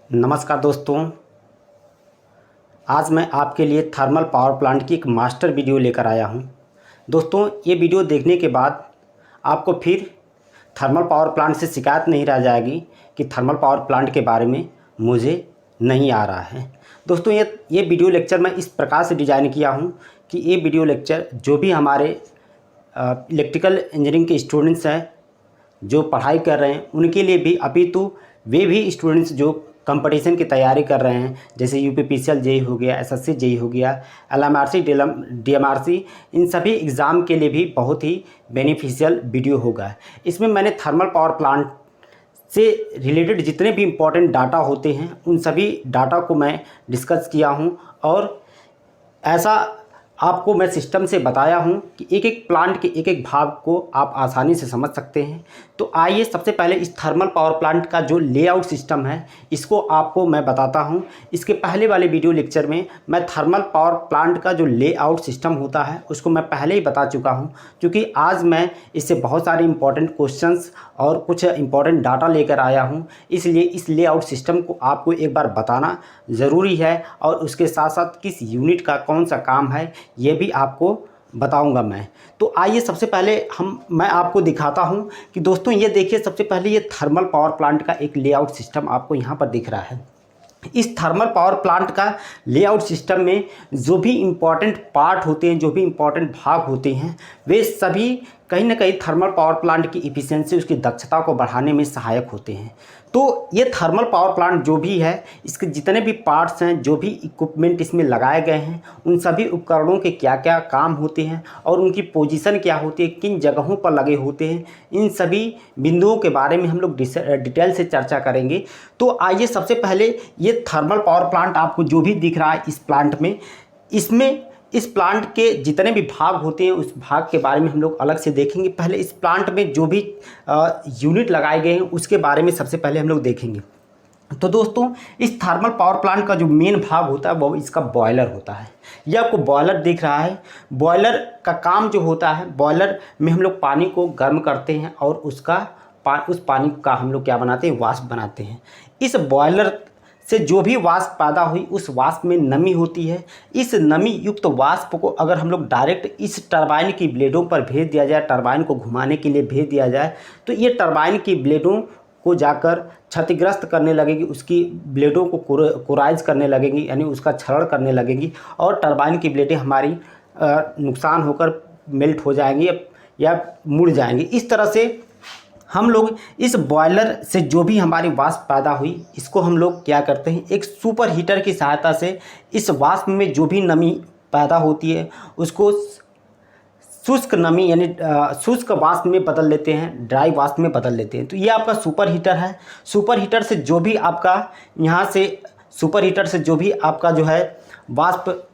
नमस्कार दोस्तों। आज मैं आपके लिए थर्मल पावर प्लांट की एक मास्टर वीडियो लेकर आया हूं। दोस्तों, ये वीडियो देखने के बाद आपको फिर थर्मल पावर प्लांट से शिकायत नहीं रह जाएगी कि थर्मल पावर प्लांट के बारे में मुझे नहीं आ रहा है। दोस्तों, ये वीडियो लेक्चर मैं इस प्रकार से डिज़ाइन किया हूं कि ये वीडियो लेक्चर जो भी हमारे इलेक्ट्रिकल इंजीनियरिंग के स्टूडेंट्स हैं जो पढ़ाई कर रहे हैं उनके लिए भी, अपितु वे भी स्टूडेंट्स जो कंपटीशन की तैयारी कर रहे हैं, जैसे यूपीपीसीएल जेई हो गया, एसएससी जेई हो गया, एलएमआरसी डीएमआरसी, इन सभी एग्ज़ाम के लिए भी बहुत ही बेनिफिशियल वीडियो होगा। इसमें मैंने थर्मल पावर प्लांट से रिलेटेड जितने भी इम्पोर्टेंट डाटा होते हैं उन सभी डाटा को मैं डिस्कस किया हूँ और ऐसा आपको मैं सिस्टम से बताया हूं कि एक एक प्लांट के एक एक भाग को आप आसानी से समझ सकते हैं। तो आइए सबसे पहले इस थर्मल पावर प्लांट का जो लेआउट सिस्टम है इसको आपको मैं बताता हूं। इसके पहले वाले वीडियो लेक्चर में मैं थर्मल पावर प्लांट का जो लेआउट सिस्टम होता है उसको मैं पहले ही बता चुका हूं, क्योंकि आज मैं इससे बहुत सारे इंपॉर्टेंट क्वेश्चंस और कुछ इंपॉर्टेंट डाटा लेकर आया हूं। इसलिए इस लेआउट सिस्टम को आपको एक बार बताना ज़रूरी है और उसके साथ साथ किस यूनिट का कौन सा काम है ये भी आपको बताऊंगा मैं। तो आइए सबसे पहले मैं आपको दिखाता हूं कि दोस्तों ये देखिए, सबसे पहले ये थर्मल पावर प्लांट का एक लेआउट सिस्टम आपको यहां पर दिख रहा है। इस थर्मल पावर प्लांट का लेआउट सिस्टम में जो भी इम्पॉर्टेंट पार्ट होते हैं, जो भी इम्पॉर्टेंट भाग होते हैं, वे सभी कहीं ना कहीं थर्मल पावर प्लांट की इफ़िशियंसी, उसकी दक्षता को बढ़ाने में सहायक होते हैं। तो ये थर्मल पावर प्लांट जो भी है, इसके जितने भी पार्ट्स हैं, जो भी इक्विपमेंट इसमें लगाए गए हैं, उन सभी उपकरणों के क्या क्या काम होते हैं और उनकी पोजीशन क्या होती है, किन जगहों पर लगे होते हैं, इन सभी बिंदुओं के बारे में हम लोग डिटेल से चर्चा करेंगे। तो आइए सबसे पहले ये थर्मल पावर प्लांट आपको जो भी दिख रहा है इस प्लांट में, इसमें इस प्लांट के जितने भी भाग होते हैं उस भाग के बारे में हम लोग अलग से देखेंगे। पहले इस प्लांट में जो भी यूनिट लगाए गए हैं उसके बारे में सबसे पहले हम लोग देखेंगे। तो दोस्तों, इस थर्मल पावर प्लांट का जो मेन भाग होता है वो इसका बॉयलर होता है। ये आपको बॉयलर दिख रहा है। बॉयलर का काम जो होता है, बॉयलर में हम लोग पानी को गर्म करते हैं और उस पानी का हम लोग क्या बनाते हैं, वाष्प बनाते हैं। इस बॉयलर से जो भी वाष्प पैदा हुई उस वाष्प में नमी होती है। इस नमी युक्त वाष्प को अगर हम लोग डायरेक्ट इस टरबाइन की ब्लेडों पर भेज दिया जाए, टरबाइन को घुमाने के लिए भेज दिया जाए, तो ये टरबाइन की ब्लेडों को जाकर क्षतिग्रस्त करने लगेगी, उसकी ब्लेडों को कोराइज करने लगेंगी, यानी उसका क्षरण करने लगेंगी और टरबाइन की ब्लेडें हमारी नुकसान होकर मेल्ट हो जाएंगी या मुड़ जाएंगी। इस तरह से हम लोग इस बॉयलर से जो भी हमारी वाष्प पैदा हुई इसको हम लोग क्या करते हैं, एक सुपर हीटर की सहायता से इस वाष्प में जो भी नमी पैदा होती है उसको शुष्क नमी यानी शुष्क वाष्प में बदल लेते हैं, ड्राई वाष्प में बदल लेते हैं। तो ये आपका सुपर हीटर है। सुपर हीटर से जो भी आपका यहाँ से सुपर हीटर से जो भी आपका जो है वाष्प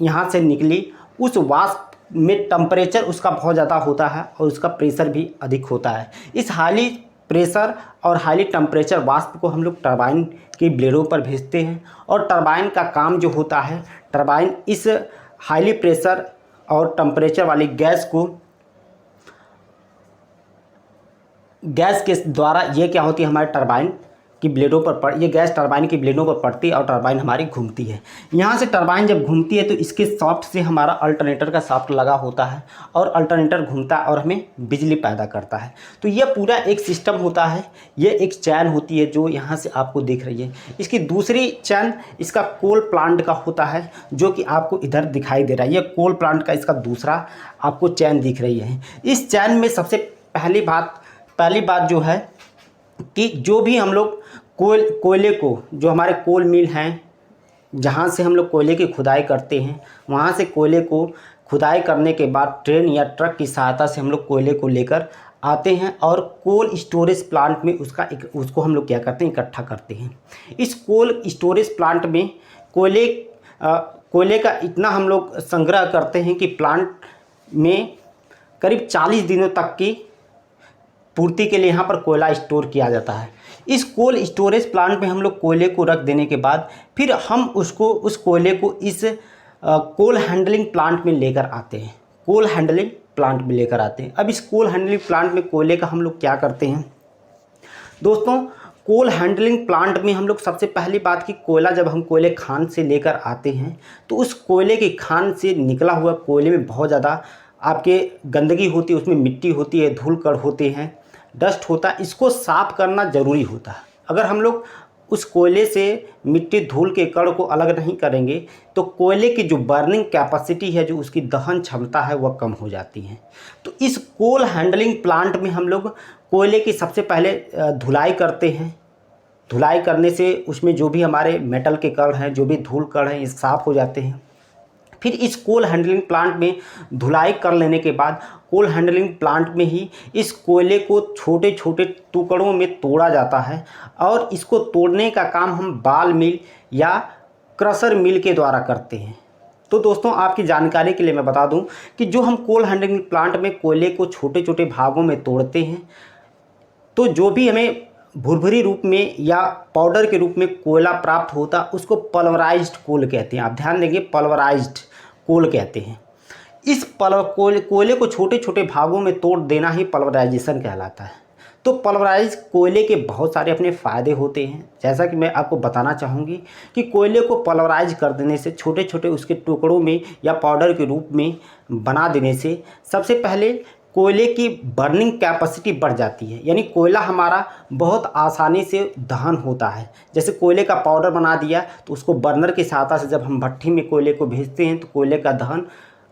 यहाँ से निकली, उस वाष्प में टेम्परेचर उसका बहुत ज़्यादा होता है और उसका प्रेशर भी अधिक होता है। इस हाईली प्रेशर और हाईली टेम्परेचर वाष्प को हम लोग टरबाइन की ब्लेडों पर भेजते हैं और टरबाइन का काम जो होता है, टरबाइन इस हाईली प्रेशर और टेम्परेचर वाली गैस के द्वारा ये क्या होती है, हमारे टरबाइन की ब्लेडों पर ये गैस टरबाइन की ब्लेडों पर पड़ती है और टरबाइन हमारी घूमती है। यहाँ से टरबाइन जब घूमती है तो इसके शाफ्ट से हमारा अल्टरनेटर का शाफ्ट लगा होता है और अल्टरनेटर घूमता है और हमें बिजली पैदा करता है। तो ये पूरा एक सिस्टम होता है। ये एक चैन होती है जो यहाँ से आपको दिख रही है। इसकी दूसरी चैन इसका कोल प्लांट का होता है जो कि आपको इधर दिखाई दे रहा है। ये कोल प्लांट का इसका दूसरा आपको चैन दिख रही है। इस चैन में सबसे पहली बात जो है कि जो भी हम लोग कोयले को, जो हमारे कोल मिल हैं जहाँ से हम लोग कोयले की खुदाई करते हैं, वहाँ से कोयले को खुदाई करने के बाद ट्रेन या ट्रक की सहायता से हम लोग कोयले को लेकर आते हैं और कोल स्टोरेज प्लांट में उसको हम लोग क्या करते हैं, इकट्ठा करते हैं। इस कोल स्टोरेज प्लांट में कोयले का इतना हम लोग संग्रह करते हैं कि प्लांट में करीब 40 दिनों तक की पूर्ति के लिए यहाँ पर कोयला स्टोर किया जाता है। इस कोल स्टोरेज प्लांट में हम लोग कोयले को रख देने के बाद फिर हम उस कोयले को इस कोल हैंडलिंग प्लांट में लेकर आते हैं। अब इस कोल हैंडलिंग प्लांट में कोयले का हम लोग क्या करते हैं दोस्तों, कोल हैंडलिंग प्लांट में हम लोग सबसे पहली बात कि कोयला जब हम कोयले खान से लेकर आते हैं तो उस कोयले की खान से निकला हुआ कोयले में बहुत ज़्यादा आपके गंदगी होती है, उसमें मिट्टी होती है, धूल कण होते हैं, डस्ट होता है। इसको साफ़ करना ज़रूरी होता है। अगर हम लोग उस कोयले से मिट्टी धूल के कण को अलग नहीं करेंगे तो कोयले की जो बर्निंग कैपेसिटी है, जो उसकी दहन क्षमता है, वह कम हो जाती है। तो इस कोल हैंडलिंग प्लांट में हम लोग कोयले की सबसे पहले धुलाई करते हैं। धुलाई करने से उसमें जो भी हमारे मेटल के कण हैं, जो भी धूल कण हैं, ये साफ़ हो जाते हैं। फिर इस कोल हैंडलिंग प्लांट में धुलाई कर लेने के बाद कोल हैंडलिंग प्लांट में ही इस कोयले को छोटे छोटे टुकड़ों में तोड़ा जाता है और इसको तोड़ने का काम हम बाल मिल या क्रशर मिल के द्वारा करते हैं। तो दोस्तों, आपकी जानकारी के लिए मैं बता दूं कि जो हम कोल हैंडलिंग प्लांट में कोयले को छोटे छोटे भागों में तोड़ते हैं तो जो भी हमें भुरभुरी रूप में या पाउडर के रूप में कोयला प्राप्त होता, उसको पल्वराइज्ड कोल कहते हैं। आप ध्यान देंगे, पल्वराइज्ड कोल कहते हैं। इस कोयले को छोटे छोटे भागों में तोड़ देना ही पल्वराइजेशन कहलाता है। तो पल्वराइज कोयले के बहुत सारे अपने फ़ायदे होते हैं। जैसा कि मैं आपको बताना चाहूँगी कि कोयले को पल्वराइज कर देने से, छोटे छोटे उसके टुकड़ों में या पाउडर के रूप में बना देने से, सबसे पहले कोयले की बर्निंग कैपेसिटी बढ़ जाती है। यानी कोयला हमारा बहुत आसानी से दहन होता है। जैसे कोयले का पाउडर बना दिया तो उसको बर्नर की सहायता से जब हम भट्ठी में कोयले को भेजते हैं तो कोयले का दहन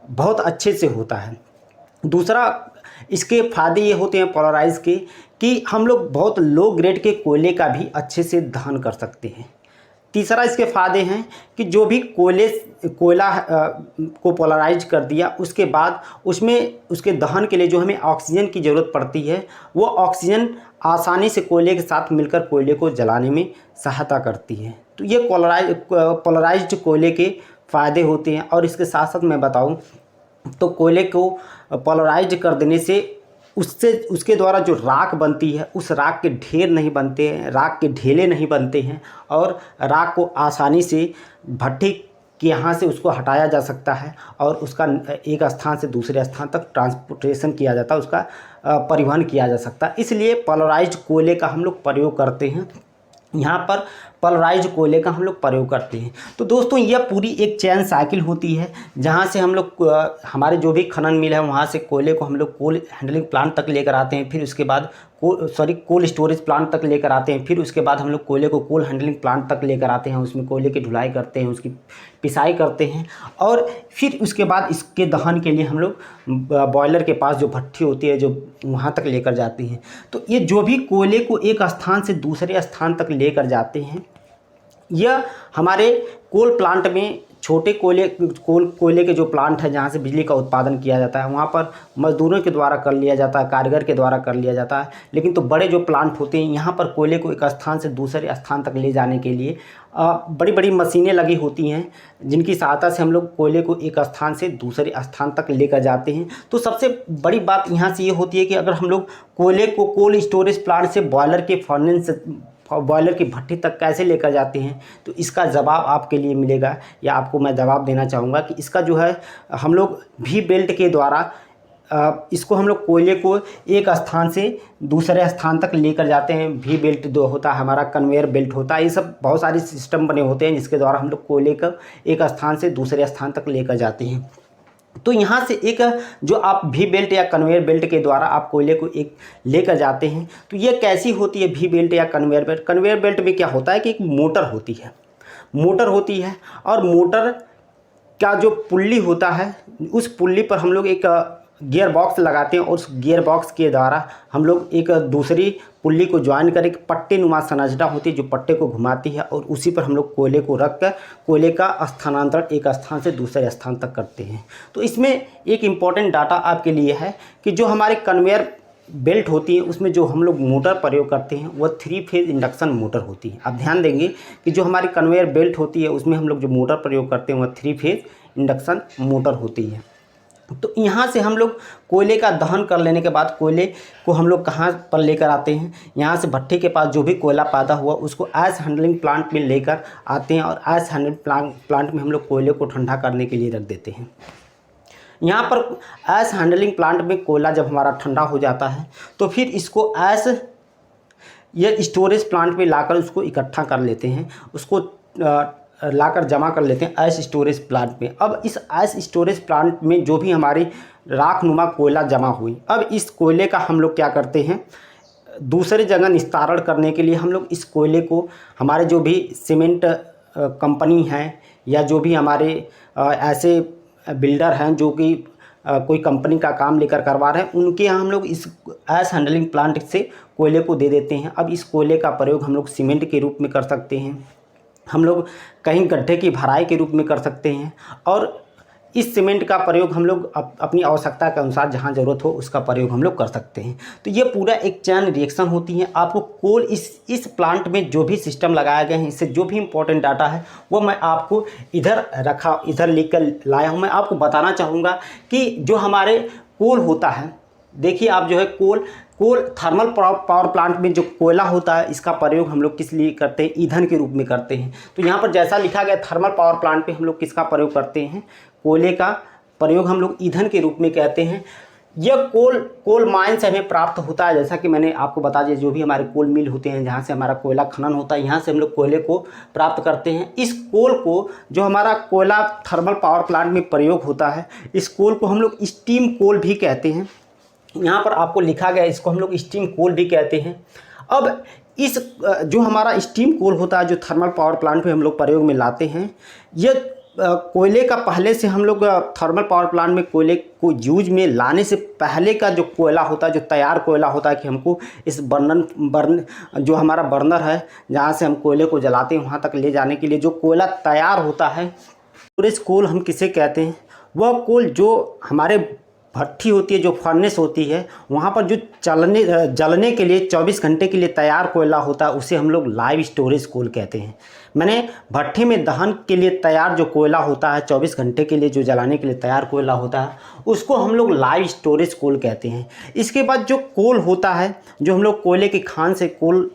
बहुत अच्छे से होता है। दूसरा, इसके फ़ायदे ये होते हैं पोलराइज के कि हम लोग बहुत लो ग्रेड के कोयले का भी अच्छे से दहन कर सकते हैं। तीसरा, इसके फ़ायदे हैं कि जो भी कोयला को पोलराइज कर दिया, उसके बाद उसमें उसके दहन के लिए जो हमें ऑक्सीजन की ज़रूरत पड़ती है, वो ऑक्सीजन आसानी से कोयले के साथ मिलकर कोयले को जलाने में सहायता करती है। तो ये पोलराइज्ड कोयले के फ़ायदे होते हैं। और इसके साथ साथ मैं बताऊं तो कोयले को पोलराइज कर देने से उसके द्वारा जो राख बनती है, उस राख के ढेर नहीं बनते हैं, राख के ढेले नहीं बनते हैं और राख को आसानी से भट्ठी के यहाँ से उसको हटाया जा सकता है और उसका एक स्थान से दूसरे स्थान तक ट्रांसपोर्टेशन किया जाता है, उसका परिवहन किया जा सकता है। इसलिए पोलराइज्ड कोयले का हम लोग प्रयोग करते हैं। यहाँ पर पल्वराइज्ड कोयले का हम लोग प्रयोग करते हैं। तो दोस्तों, यह पूरी एक चैन साइकिल होती है जहाँ से हम लोग हमारे जो भी खनन मिल है वहाँ से कोयले को हम लोग कोल हैंडलिंग प्लांट तक लेकर आते हैं। फिर उसके बाद कोल स्टोरेज प्लांट तक लेकर आते हैं। फिर उसके बाद हम लोग कोयले को कोल हैंडलिंग प्लांट तक लेकर आते हैं, उसमें कोयले की ढुलाई करते हैं, उसकी पिसाई करते हैं और फिर उसके बाद इसके दहन के लिए हम लोग बॉयलर के पास जो भट्ठी होती है, जो वहाँ तक लेकर जाते हैं। तो ये जो भी कोयले को एक स्थान से दूसरे स्थान तक लेकर जाते हैं, यह हमारे कोल प्लांट में छोटे कोयले के जो प्लांट है जहाँ से बिजली का उत्पादन किया जाता है, वहाँ पर मजदूरों के द्वारा कर लिया जाता है, कारीगर के द्वारा कर लिया जाता है। लेकिन तो बड़े जो प्लांट होते हैं, यहाँ पर कोयले को एक स्थान से दूसरे स्थान तक ले जाने के लिए बड़ी बड़ी मशीनें लगी होती हैं, जिनकी सहायता से हम लोग कोयले को एक स्थान से दूसरे स्थान तक लेकर जाते हैं। तो सबसे बड़ी बात यहाँ से ये होती है कि अगर हम लोग कोयले को कोल्ड स्टोरेज प्लांट से बॉयलर के फर्नेस से बॉयलर की भट्टी तक कैसे लेकर जाते हैं, तो इसका जवाब आपके लिए मिलेगा, या आपको मैं जवाब देना चाहूँगा कि इसका जो है हम लोग भी बेल्ट के द्वारा इसको हम लोग कोयले को एक स्थान से दूसरे स्थान तक लेकर जाते हैं। भी बेल्ट जो होता है हमारा, कन्वेयर बेल्ट होता है, ये सब बहुत सारे सिस्टम बने होते हैं जिसके द्वारा हम लोग कोयले को एक स्थान से दूसरे स्थान तक लेकर जाते हैं। तो यहाँ से एक जो आप भी बेल्ट या कन्वेयर बेल्ट के द्वारा आप कोयले को एक लेकर जाते हैं, तो ये कैसी होती है भी बेल्ट या कन्वेयर बेल्ट? कन्वेयर बेल्ट में क्या होता है कि एक मोटर होती है और मोटर का जो पुल्ली होता है, उस पुल्ली पर हम लोग एक गियर बॉक्स लगाते हैं और उस गियर बॉक्स के द्वारा हम लोग एक दूसरी पुल्ली को ज्वाइन कर एक पट्टे नुमा संरचना होती है जो पट्टे को घुमाती है और उसी पर हम लोग कोयले को रख कर कोयले का स्थानांतरण एक स्थान से दूसरे स्थान तक करते हैं। तो इसमें एक इम्पॉर्टेंट डाटा आपके लिए है कि जो हमारे कन्वेयर बेल्ट होती है उसमें जो हम लोग मोटर प्रयोग करते हैं वह 3 फेज़ इंडक्शन मोटर होती है। आप ध्यान देंगे कि जो हमारी कन्वेयर बेल्ट होती है उसमें हम लोग जो मोटर प्रयोग करते हैं वह 3 फेज़ इंडक्शन मोटर होती है। तो यहाँ से हम लोग कोयले का दहन कर लेने के बाद कोयले को हम लोग कहाँ पर लेकर आते हैं, यहाँ से भट्ठी के पास जो भी कोयला पैदा हुआ उसको आइस हैंडलिंग प्लांट में लेकर आते हैं और आइस हैंडलिंग प्लांट में हम लोग कोयले को ठंडा करने के लिए रख देते हैं। यहाँ पर आइस हैंडलिंग प्लांट में कोयला जब हमारा ठंडा हो जाता है तो फिर इसको आइस ये स्टोरेज प्लांट पे लाकर उसको इकट्ठा कर लेते हैं, उसको लाकर जमा कर लेते हैं आइस स्टोरेज प्लांट में। अब इस आइस स्टोरेज प्लांट में जो भी हमारी राखनुमा कोयला जमा हुई, अब इस कोयले का हम लोग क्या करते हैं, दूसरे जगह निस्तारण करने के लिए हम लोग इस कोयले को हमारे जो भी सीमेंट कंपनी हैं या जो भी हमारे ऐसे बिल्डर हैं जो कि कोई कंपनी का काम लेकर करवा रहे हैं, उनके यहाँ हम लोग इस आइस हैंडलिंग प्लांट से कोयले को दे देते हैं। अब इस कोयले का प्रयोग हम लोग सीमेंट के रूप में कर सकते हैं, हम लोग कहीं गड्ढे की भराई के रूप में कर सकते हैं, और इस सीमेंट का प्रयोग हम लोग अपनी आवश्यकता के अनुसार जहाँ ज़रूरत हो उसका प्रयोग हम लोग कर सकते हैं। तो ये पूरा एक चैन रिएक्शन होती है। आपको कोल इस प्लांट में जो भी सिस्टम लगाए गए हैं, इससे जो भी इम्पोर्टेंट डाटा है वो मैं आपको इधर लेकर लाया हूँ। मैं आपको बताना चाहूँगा कि जो हमारे कोल होता है, देखिए आप जो है कोल थर्मल पावर प्लांट में जो कोयला होता है इसका प्रयोग हम लोग किस लिए करते हैं, ईंधन के रूप में करते हैं। तो यहाँ पर जैसा लिखा गया थर्मल पावर प्लांट पे हम लोग किसका प्रयोग करते हैं, कोयले का प्रयोग हम लोग ईंधन के रूप में कहते हैं। यह कोल माइन से हमें प्राप्त होता है, जैसा कि मैंने आपको बता दिया, जो भी हमारे कोल मिल होते हैं जहाँ से हमारा कोयला खनन होता है, यहाँ से हम लोग कोयले को प्राप्त करते हैं। इस कोल को जो हमारा कोयला थर्मल पावर प्लांट में प्रयोग होता है, इस कोल को हम लोग स्टीम कोल भी कहते हैं। यहाँ पर आपको लिखा गया इसको हम लोग स्टीम कोल भी कहते हैं। अब इस जो हमारा स्टीम कोल होता है जो थर्मल पावर प्लांट पे हम लोग प्रयोग में लाते हैं, ये कोयले का पहले से हम लोग थर्मल पावर प्लांट में कोयले को यूज में लाने से पहले का जो कोयला होता है, जो तैयार कोयला होता है कि हमको इस जो हमारा बर्नर है जहाँ से हम कोयले को जलाते हैं वहाँ तक ले जाने के लिए जो कोयला तैयार होता है, स्टोरेज कोल हम किसे कहते हैं। वह कोल जो हमारे भट्ठी होती है, जो फर्नेस होती है, वहाँ पर जो जलने के लिए 24 घंटे के लिए तैयार कोयला होता है उसे हम लोग लाइव स्टोरेज कोल कहते हैं। मैंने भट्ठी में दहन के लिए तैयार जो कोयला होता है 24 घंटे के लिए जो जलाने के लिए तैयार कोयला होता है उसको हम लोग लाइव स्टोरेज कोल कहते हैं। इसके बाद जो कोल होता है जो हम लोग कोयले की खान से कोल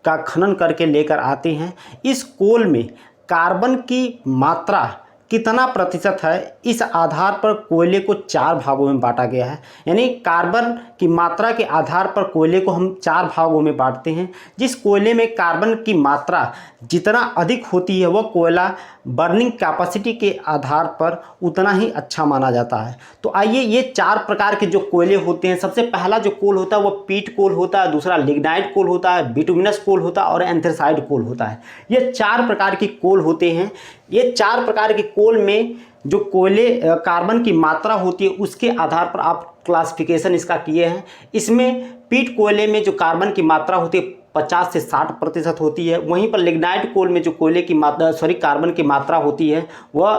का खनन करके लेकर आते हैं, इस कोल में कार्बन की मात्रा कितना प्रतिशत है, इस आधार पर कोयले को 4 भागों में बांटा गया है। यानी कार्बन की मात्रा के आधार पर कोयले को हम 4 भागों में बांटते हैं। जिस कोयले में कार्बन की मात्रा जितना अधिक होती है वह कोयला बर्निंग कैपेसिटी के आधार पर उतना ही अच्छा माना जाता है। तो आइए ये 4 प्रकार के जो कोयले होते हैं, सबसे पहला जो कोल होता है वो पीट कोल होता है, दूसरा लिग्नाइट कोल होता है, बिटुमिनस कोल होता है और एंथ्रासाइड कोल होता है। ये 4 प्रकार के कोल होते हैं। ये 4 प्रकार के कोल में जो कोयले कार्बन की मात्रा होती है उसके आधार पर आप क्लासिफिकेशन इसका किए हैं। इसमें पीट कोयले में जो कार्बन की मात्रा होती है 50 से 60% होती है। वहीं पर लिग्नाइट कोल में जो कोयले की कार्बन की मात्रा होती है वह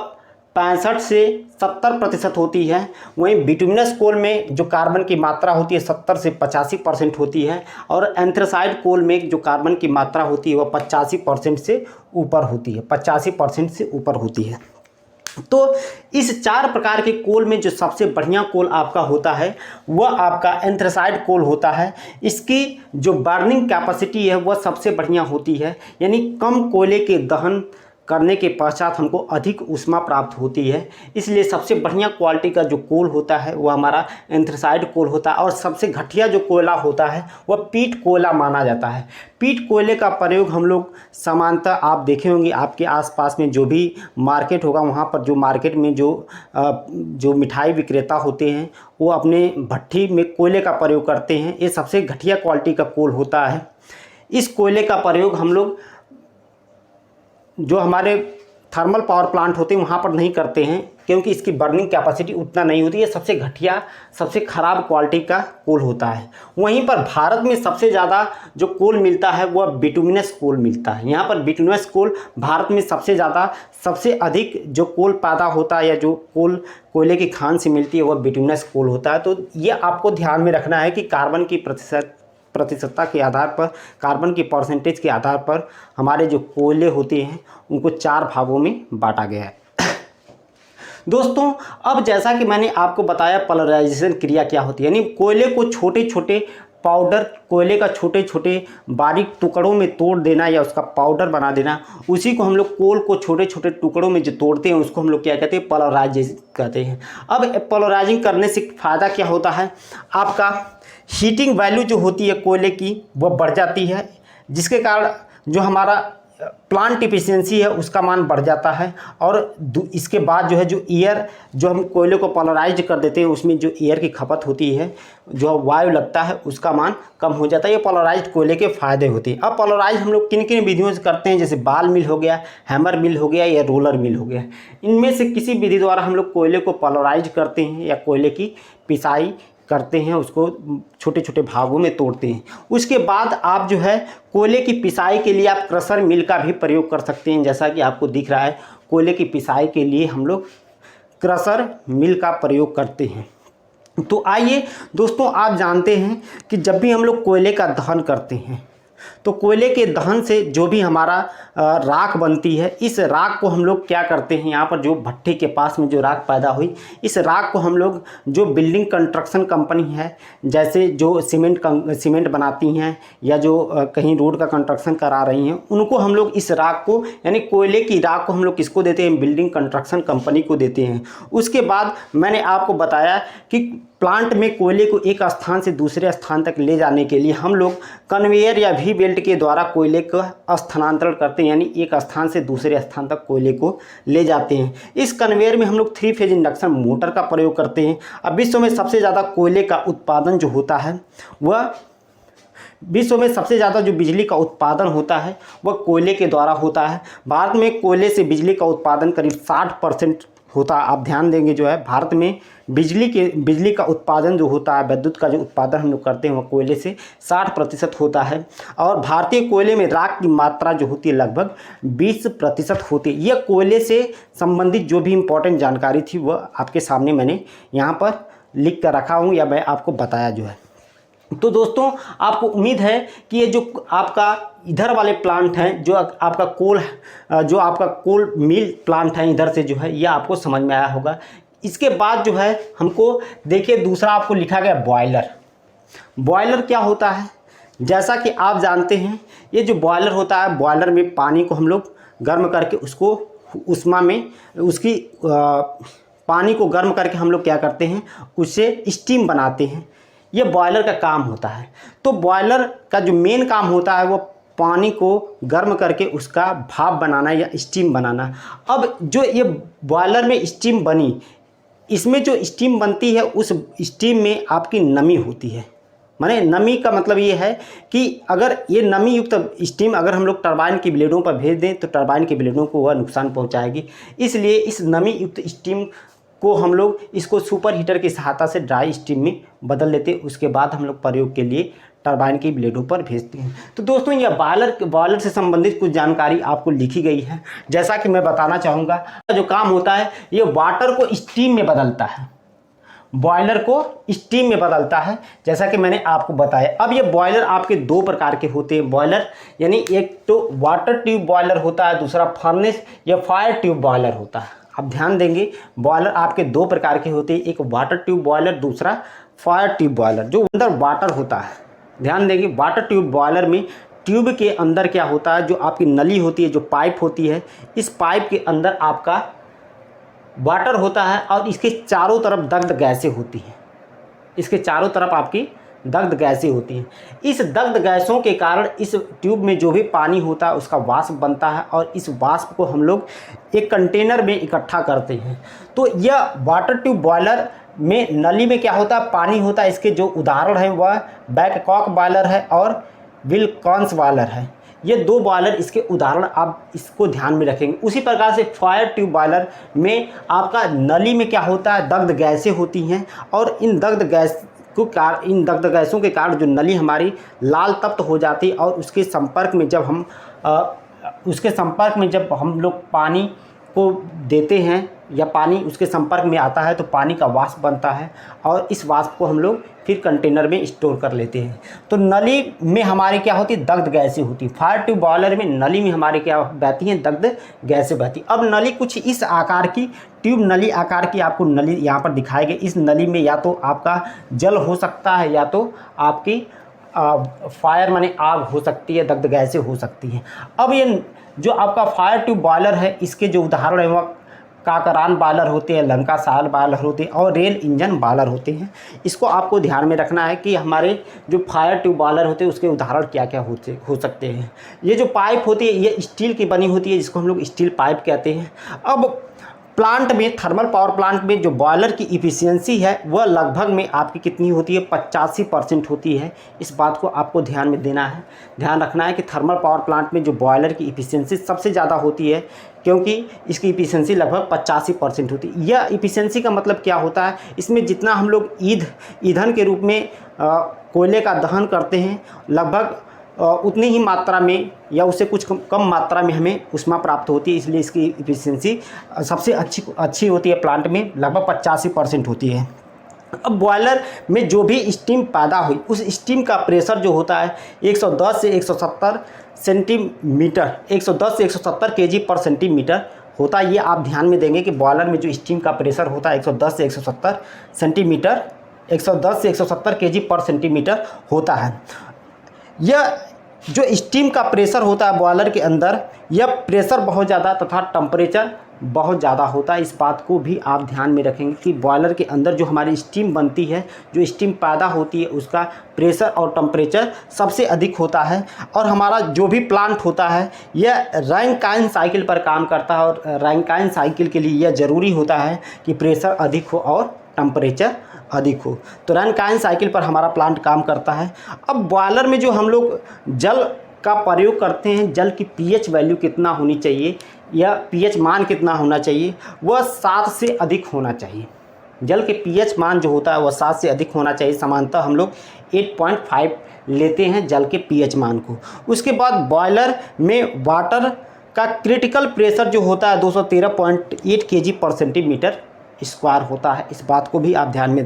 65 से 70% होती है। वहीं बिटुमिनस कोल में जो कार्बन की मात्रा होती है 70 से 85% होती है और एंथ्रासाइड कोल में जो कार्बन की मात्रा होती है वह 85% से ऊपर होती है, 85% से ऊपर होती है। तो इस 4 प्रकार के कोल में जो सबसे बढ़िया कोल आपका होता है वह आपका एंथ्रासाइड कोल होता है। इसकी जो बर्निंग कैपेसिटी है वह सबसे बढ़िया होती है, यानी कम कोयले के दहन करने के पश्चात हमको अधिक ऊष्मा प्राप्त होती है। इसलिए सबसे बढ़िया क्वालिटी का जो कोल होता है वह हमारा एंथ्रासाइड कोल होता है और सबसे घटिया जो कोयला होता है वह पीट कोयला माना जाता है। पीट कोयले का प्रयोग हम लोग सामान्यतः आप देखे होंगे आपके आसपास में जो भी मार्केट होगा वहाँ पर जो मार्केट में जो मिठाई विक्रेता होते हैं वो अपने भट्ठी में कोयले का प्रयोग करते हैं। ये सबसे घटिया क्वालिटी का कोल होता है। इस कोयले का प्रयोग हम लोग जो हमारे थर्मल पावर प्लांट होते हैं वहाँ पर नहीं करते हैं क्योंकि इसकी बर्निंग कैपेसिटी उतना नहीं होती है। सबसे घटिया सबसे ख़राब क्वालिटी का कोल होता है। वहीं पर भारत में सबसे ज़्यादा जो कोल मिलता है वह बिटुमिनस कोल मिलता है। यहाँ पर बिटुमिनस कोल भारत में सबसे अधिक जो कोल पैदा होता है या जो कोयले की खान से मिलती है वह बिटुमिनस कोल होता है। तो ये आपको ध्यान में रखना है कि कार्बन की प्रतिशतता के आधार पर, कार्बन की परसेंटेज के आधार पर हमारे जो कोयले होते हैं उनको 4 भागों में बांटा गया है। दोस्तों अब जैसा कि मैंने आपको बताया पोलराइजेशन क्रिया क्या होती है, यानी कोयले को छोटे छोटे पाउडर, कोयले का छोटे छोटे बारीक टुकड़ों में तोड़ देना या उसका पाउडर बना देना, उसी को हम लोग कोल को छोटे छोटे टुकड़ों में जो तोड़ते हैं उसको हम लोग क्या कहते हैं, पोलराइजेशन कहते हैं। अब पोलराइजिंग करने से फ़ायदा क्या होता है, आपका हीटिंग वैल्यू जो होती है कोयले की वह बढ़ जाती है। जिसके कारण जो हमारा प्लांट इफिशियंसी है उसका मान बढ़ जाता है। और इसके बाद जो है जो एयर जो हम कोयले को पोलराइज कर देते हैं उसमें जो एयर की खपत होती है, जो वायु लगता है, उसका मान कम हो जाता है। ये पोलराइज्ड कोयले के फ़ायदे होते हैं। अब पोलराइज हम लोग किन किन विधियों से करते हैं, जैसे बाल मिल हो गया, हैमर मिल हो गया या रोलर मिल हो गया। इनमें से किसी विधि द्वारा हम लोग कोयले को पोलराइज करते हैं या कोयले की पिसाई करते हैं, उसको छोटे छोटे भागों में तोड़ते हैं। उसके बाद आप जो है कोयले की पिसाई के लिए आप क्रशर मिल का भी प्रयोग कर सकते हैं। जैसा कि आपको दिख रहा है, कोयले की पिसाई के लिए हम लोग क्रशर मिल का प्रयोग करते हैं। तो आइए दोस्तों, आप जानते हैं कि जब भी हम लोग कोयले का दहन करते हैं तो कोयले के दहन से जो भी हमारा राख बनती है, इस राख को हम लोग क्या करते हैं, यहाँ पर जो भट्ठी के पास में जो राख पैदा हुई, इस राख को हम लोग जो बिल्डिंग कंस्ट्रक्शन कंपनी है, जैसे जो सीमेंट बनाती हैं या जो कहीं रोड का कंस्ट्रक्शन करा रही हैं, उनको हम लोग इस राख को, यानी कोयले की राख को हम लोग किसको देते हैं, बिल्डिंग कंस्ट्रक्शन कंपनी को देते हैं। उसके बाद मैंने आपको बताया कि प्लांट में कोयले को एक स्थान से दूसरे स्थान तक ले जाने के लिए हम लोग कन्वेयर या वी बेल्ट के द्वारा कोयले का स्थानांतरण करते हैं, यानी एक स्थान से दूसरे स्थान तक कोयले को ले जाते हैं। इस कन्वेयर में हम लोग 3 फेज इंडक्शन मोटर का प्रयोग करते हैं। अब विश्व में सबसे ज़्यादा कोयले का उत्पादन जो होता है वह विश्व में सबसे ज़्यादा जो बिजली का उत्पादन होता है वह कोयले के द्वारा होता है। भारत में कोयले से बिजली का उत्पादन करीब 60% होता है। आप ध्यान देंगे, जो है भारत में बिजली का उत्पादन जो होता है, विद्युत का जो उत्पादन हम लोग करते हैं वह कोयले से 60% होता है। और भारतीय कोयले में राख की मात्रा जो होती है लगभग 20% होती है। यह कोयले से संबंधित जो भी इम्पोर्टेंट जानकारी थी वह आपके सामने मैंने यहाँ पर लिख कर रखा हूँ, या मैं आपको बताया जो है। तो दोस्तों, आपको उम्मीद है कि ये जो आपका इधर वाले प्लांट हैं, जो आपका कोल मिल प्लांट है इधर से, जो है यह आपको समझ में आया होगा। इसके बाद जो है हमको देखिए दूसरा आपको लिखा गया बॉयलर। बॉयलर क्या होता है, जैसा कि आप जानते हैं, ये जो बॉयलर होता है, बॉयलर में पानी को हम लोग गर्म करके उसको उष्मा में पानी को गर्म करके हम लोग क्या करते हैं, उससे स्टीम बनाते हैं। ये बॉयलर का काम होता है। तो बॉयलर का जो मेन काम होता है वो पानी को गर्म करके उसका भाप बनाना या स्टीम बनाना। अब जो ये बॉयलर में स्टीम बनी, इसमें जो स्टीम बनती है उस स्टीम में आपकी नमी होती है। माने नमी का मतलब ये है कि अगर ये नमी युक्त स्टीम अगर हम लोग टरबाइन की ब्लेडों पर भेज दें तो टरबाइन की ब्लेडों को वह नुकसान पहुंचाएगी। इसलिए इस नमी युक्त स्टीम को हम लोग इसको सुपर हीटर की सहायता से ड्राई स्टीम में बदल लेते हैं। उसके बाद हम लोग प्रयोग के लिए टरबाइन की ब्लेडों पर भेजते हैं। तो दोस्तों, यह बॉयलर से संबंधित कुछ जानकारी आपको लिखी गई है। जैसा कि मैं बताना चाहूँगा, जो काम होता है ये वाटर को स्टीम में बदलता है, बॉयलर को स्टीम में बदलता है, जैसा कि मैंने आपको बताया। अब ये बॉयलर आपके 2 प्रकार के होते हैं। बॉयलर यानी एक तो वाटर ट्यूब बॉयलर होता है, दूसरा फर्नेस या फायर ट्यूब बॉयलर होता है। आप ध्यान देंगे, बॉयलर आपके 2 प्रकार के होते हैं, एक वाटर ट्यूब बॉयलर, दूसरा फायर ट्यूब बॉयलर। जो अंदर वाटर होता है, ध्यान देंगे, वाटर ट्यूब बॉयलर में ट्यूब के अंदर क्या होता है, जो आपकी नली होती है, जो पाइप होती है, इस पाइप के अंदर आपका वाटर होता है और इसके चारों तरफ दग्ध गैसें होती हैं। इसके चारों तरफ आपकी दग्ध गैसें होती हैं। इस दग्ध गैसों के कारण इस ट्यूब में जो भी पानी होता है उसका वाष्प बनता है और इस वाष्प को हम लोग एक कंटेनर में इकट्ठा करते हैं। तो यह वाटर ट्यूब बॉयलर में नली में क्या होता है, पानी होता है। इसके जो उदाहरण हैं वह बैककॉक बॉयलर है और विल्कॉन्स बॉयलर है। ये 2 बॉयलर इसके उदाहरण, आप इसको ध्यान में रखेंगे। उसी प्रकार से फायर ट्यूब बॉयलर में आपका नली में क्या होता है, दग्ध गैसें होती हैं और इन दग्ध गैसों के कारण जो नली हमारी लाल तप्त हो जाती है और उसके संपर्क में जब हम लोग पानी को देते हैं या पानी उसके संपर्क में आता है तो पानी का वाष्प बनता है और इस वाष्प को हम लोग फिर कंटेनर में स्टोर कर लेते हैं। तो नली में हमारी क्या होती है, दग्ध गैसें होती है। फायर ट्यूब बॉयलर में नली में हमारे क्या बहती हैं, दग्ध गैसें बहती। अब नली कुछ इस आकार की, ट्यूब नली आकार की आपको नली यहाँ पर दिखाई गई। इस नली में या तो आपका जल हो सकता है या तो आपकी फायर माने आग हो सकती है, दग्ध गैसें हो सकती हैं। अब ये जो आपका फायर ट्यूब बॉयलर है, इसके जो उदाहरण है वह काकरान बॉयलर होते हैं, लंकासार बॉयलर होते हैं और रेल इंजन बॉयलर होते हैं। इसको आपको ध्यान में रखना है कि हमारे जो फायर ट्यूब बॉयलर होते हैं उसके उदाहरण क्या क्या हो सकते हैं। ये जो पाइप होती है ये स्टील की बनी होती है, जिसको हम लोग स्टील पाइप कहते हैं। अब प्लांट में, थर्मल पावर प्लांट में जो बॉयलर की इफ़िशियंसी है वह लगभग में आपकी कितनी होती है, 85% होती है। इस बात को आपको ध्यान में देना है, ध्यान रखना है कि थर्मल पावर प्लांट में जो बॉयलर की इफ़िशियंसी सबसे ज़्यादा होती है, क्योंकि इसकी इफ़िशियंसी लगभग 85% होती है। यह इफ़िशियंसी का मतलब क्या होता है, इसमें जितना हम लोग ईंधन के रूप में कोयले का दहन करते हैं, लगभग उतनी ही मात्रा में या उससे कुछ कम मात्रा में हमें ऊष्मा प्राप्त होती है। इसलिए इसकी इफ़िशियंसी सबसे अच्छी होती है, प्लांट में लगभग 85% होती है। अब बॉयलर में जो भी स्टीम पैदा हुई उस स्टीम का प्रेशर जो होता है 110 से 170 सेंटीमीटर, 110 से 170 केजी पर सेंटीमीटर होता है। ये आप ध्यान में देंगे कि बॉयलर में जो स्टीम का प्रेशर होता है 110 से 170 सेंटीमीटर, 110 से 170 केजी पर सेंटीमीटर होता है। यह जो स्टीम का प्रेशर होता है बॉयलर के अंदर, यह प्रेशर बहुत ज़्यादा तथा टेम्परेचर बहुत ज़्यादा होता है। इस बात को भी आप ध्यान में रखेंगे कि बॉयलर के अंदर जो हमारी स्टीम बनती है, जो स्टीम पैदा होती है, उसका प्रेशर और टेम्परेचर सबसे अधिक होता है। और हमारा जो भी प्लांट होता है यह रैंकाइन साइकिल पर काम करता है, और रैंकाइन साइकिल के लिए यह ज़रूरी होता है कि प्रेशर अधिक हो और टेम्परेचर अधिक हो। तो रैंकाइन साइकिल पर हमारा प्लांट काम करता है। अब बॉयलर में जो हम लोग जल का प्रयोग करते हैं, जल की पीएच वैल्यू कितना होनी चाहिए या पीएच मान कितना होना चाहिए, वह 7 से अधिक होना चाहिए। जल के पीएच मान जो होता है वह 7 से अधिक होना चाहिए। सामान्यतः हम लोग 8.5 लेते हैं जल के पीएच मान को। उसके बाद बॉयलर में वाटर का क्रिटिकल प्रेशर जो होता है 213.8 केजी पर सेंटीमीटर स्क्वायर होता है। इस बात को भी आप ध्यान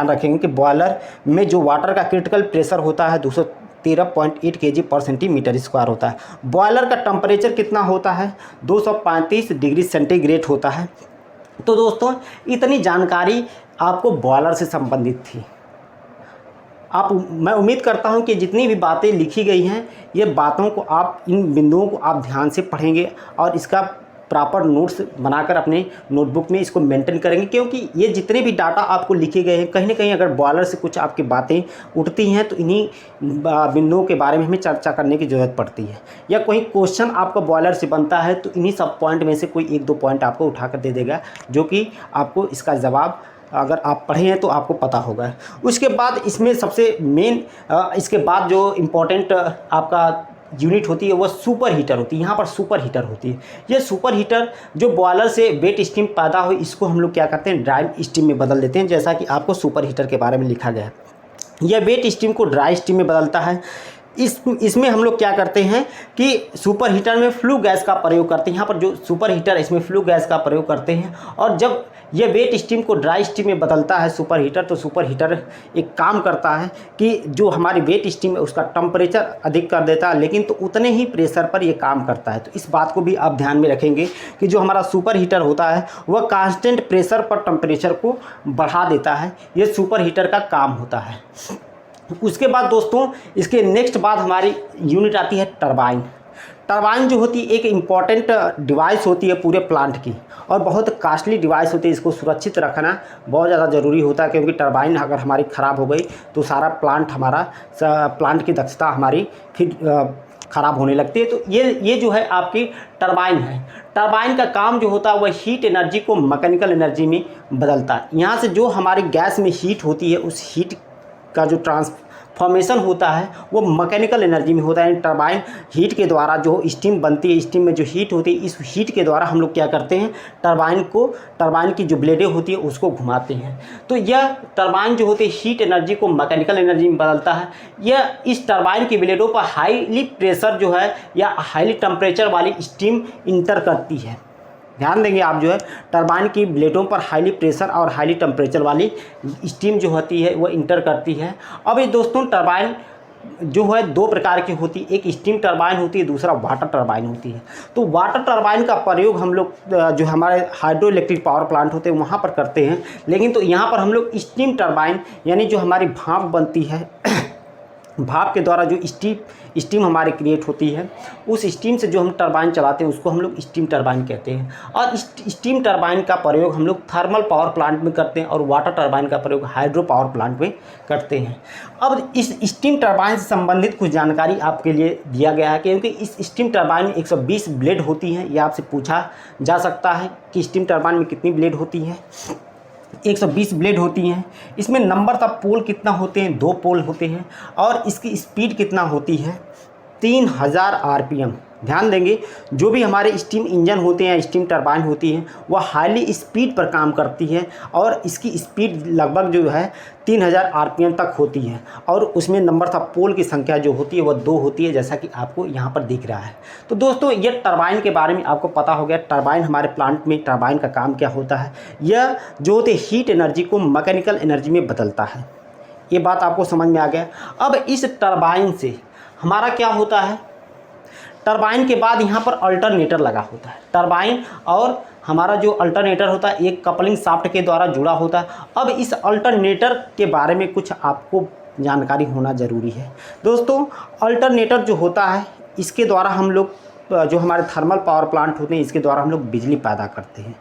रखेंगे कि बॉयलर में जो वाटर का क्रिटिकल प्रेशर होता है 213.8 केजी पर सेंटीमीटर स्क्वायर होता है। बॉयलर का टेम्परेचर कितना होता है, 235 डिग्री सेंटीग्रेड होता है। तो दोस्तों इतनी जानकारी आपको बॉयलर से संबंधित थी। मैं उम्मीद करता हूं कि जितनी भी बातें लिखी गई हैं, ये बातों को आप, इन बिंदुओं को आप ध्यान से पढ़ेंगे और इसका प्रॉपर नोट्स बनाकर अपने नोटबुक में इसको मेंटेन करेंगे, क्योंकि ये जितने भी डाटा आपको लिखे गए हैं, कहीं ना कहीं अगर बॉयलर से कुछ आपकी बातें उठती हैं तो इन्हीं बिंदुओं के बारे में हमें चर्चा करने की ज़रूरत पड़ती है। या कोई क्वेश्चन आपका बॉयलर से बनता है तो इन्हीं सब पॉइंट में से कोई 1-2 पॉइंट आपको उठाकर दे देगा, जो कि आपको इसका जवाब अगर आप पढ़े हैं तो आपको पता होगा। उसके बाद इसमें सबसे मेन, इसके बाद जो इम्पोर्टेंट आपका यूनिट होती है वह सुपर हीटर होती है। यहाँ पर सुपर हीटर होती है। ये सुपर हीटर जो बॉयलर से वेट स्टीम पैदा हुई, इसको हम लोग क्या करते हैं, ड्राई स्टीम में बदल देते हैं, जैसा कि आपको सुपर हीटर के बारे में लिखा गया है। यह वेट स्टीम को ड्राई स्टीम में बदलता है। इसमें हम लोग क्या करते हैं कि सुपर हीटर में फ्लू गैस का प्रयोग करते हैं। यहाँ पर जो सुपर हीटर है इसमें फ्लू गैस का प्रयोग करते हैं, और जब ये वेट स्टीम को ड्राई स्टीम में बदलता है सुपर हीटर, तो सुपर हीटर एक काम करता है कि जो हमारी वेट स्टीम है उसका टेम्परेचर अधिक कर देता है, लेकिन तो उतने ही प्रेशर पर ये काम करता है। तो इस बात को भी आप ध्यान में रखेंगे कि जो हमारा सुपर हीटर होता है वह कांस्टेंट प्रेशर पर टेम्परेचर को बढ़ा देता है। ये सुपर हीटर का काम होता है। उसके बाद दोस्तों इसके नेक्स्ट बाद हमारी यूनिट आती है टरबाइन। टरबाइन जो होती है एक इम्पॉर्टेंट डिवाइस होती है पूरे प्लांट की, और बहुत कास्टली डिवाइस होती है। इसको सुरक्षित रखना बहुत ज़्यादा ज़रूरी होता है, क्योंकि टरबाइन अगर हमारी ख़राब हो गई तो सारा प्लांट की दक्षता हमारी फिर ख़राब होने लगती है। तो ये जो है आपकी टरबाइन है। टरबाइन का काम जो होता है वह हीट एनर्जी को मैकेनिकल एनर्जी में बदलता है। यहाँ से जो हमारी गैस में हीट होती है उस हीट का जो ट्रांसफॉर्मेशन होता है वो मैकेनिकल एनर्जी में होता है। टरबाइन हीट के द्वारा जो स्टीम बनती है, स्टीम में जो हीट होती है, इस हीट के द्वारा हम लोग क्या करते हैं, टरबाइन की जो ब्लेडें होती है उसको घुमाते हैं। तो यह टरबाइन जो होती है हीट एनर्जी को मैकेनिकल एनर्जी में बदलता है। यह इस टरबाइन की ब्लेडों पर हाईली प्रेशर जो है या हाईली टेम्परेचर वाली स्टीम इंटर करती है। ध्यान देंगे आप, जो है टरबाइन की ब्लेडों पर हाईली प्रेशर और हाईली टेम्परेचर वाली स्टीम जो होती है वो इंटर करती है। अब ये दोस्तों टरबाइन जो है 2 प्रकार की होती है, एक स्टीम टरबाइन होती है, दूसरा वाटर टरबाइन होती है। तो वाटर टरबाइन का प्रयोग हम लोग जो हमारे हाइड्रो इलेक्ट्रिक पावर प्लांट होते हैं वहाँ पर करते हैं, लेकिन तो यहाँ पर हम लोग स्टीम टरबाइन यानी जो हमारी भाप बनती है भाप के द्वारा जो स्टीम हमारे क्रिएट होती है, उस स्टीम से जो हम टरबाइन चलाते हैं उसको हम लोग स्टीम टरबाइन कहते हैं। और स्टीम टरबाइन का प्रयोग हम लोग थर्मल पावर प्लांट में करते हैं और वाटर टरबाइन का प्रयोग हाइड्रो पावर प्लांट में करते हैं। अब इस स्टीम टरबाइन से संबंधित कुछ जानकारी आपके लिए दिया गया है, क्योंकि इस स्टीम टरबाइन में 120 ब्लेड होती हैं। यह आपसे पूछा जा सकता है कि स्टीम टरबाइन में कितनी ब्लेड होती हैं। 120 ब्लेड होती हैं। इसमें नंबर ऑफ पोल कितना होते हैं, 2 पोल होते हैं। और इसकी स्पीड कितना होती है, 3000 आरपीएम। ध्यान देंगे, जो भी हमारे स्टीम इंजन होते हैं, स्टीम टरबाइन होती हैं, वह हाईली स्पीड पर काम करती है और इसकी स्पीड लगभग जो है 3000 आरपीएम तक होती है। और उसमें नंबर ऑफ पोल की संख्या जो होती है वह 2 होती है, जैसा कि आपको यहाँ पर दिख रहा है। तो दोस्तों, ये टरबाइन के बारे में आपको पता हो गया। टरबाइन हमारे प्लांट में टरबाइन का काम क्या होता है, यह जो होते हीट एनर्जी को मैकेनिकल एनर्जी में बदलता है। ये बात आपको समझ में आ गया। अब इस टरबाइन से हमारा क्या होता है, टरबाइन के बाद यहाँ पर अल्टरनेटर लगा होता है। टरबाइन और हमारा जो अल्टरनेटर होता है एक कपलिंग शाफ्ट के द्वारा जुड़ा होता है। अब इस अल्टरनेटर के बारे में कुछ आपको जानकारी होना ज़रूरी है। दोस्तों, अल्टरनेटर जो होता है, इसके द्वारा हम लोग जो हमारे थर्मल पावर प्लांट होते हैं, इसके द्वारा हम लोग बिजली पैदा करते हैं।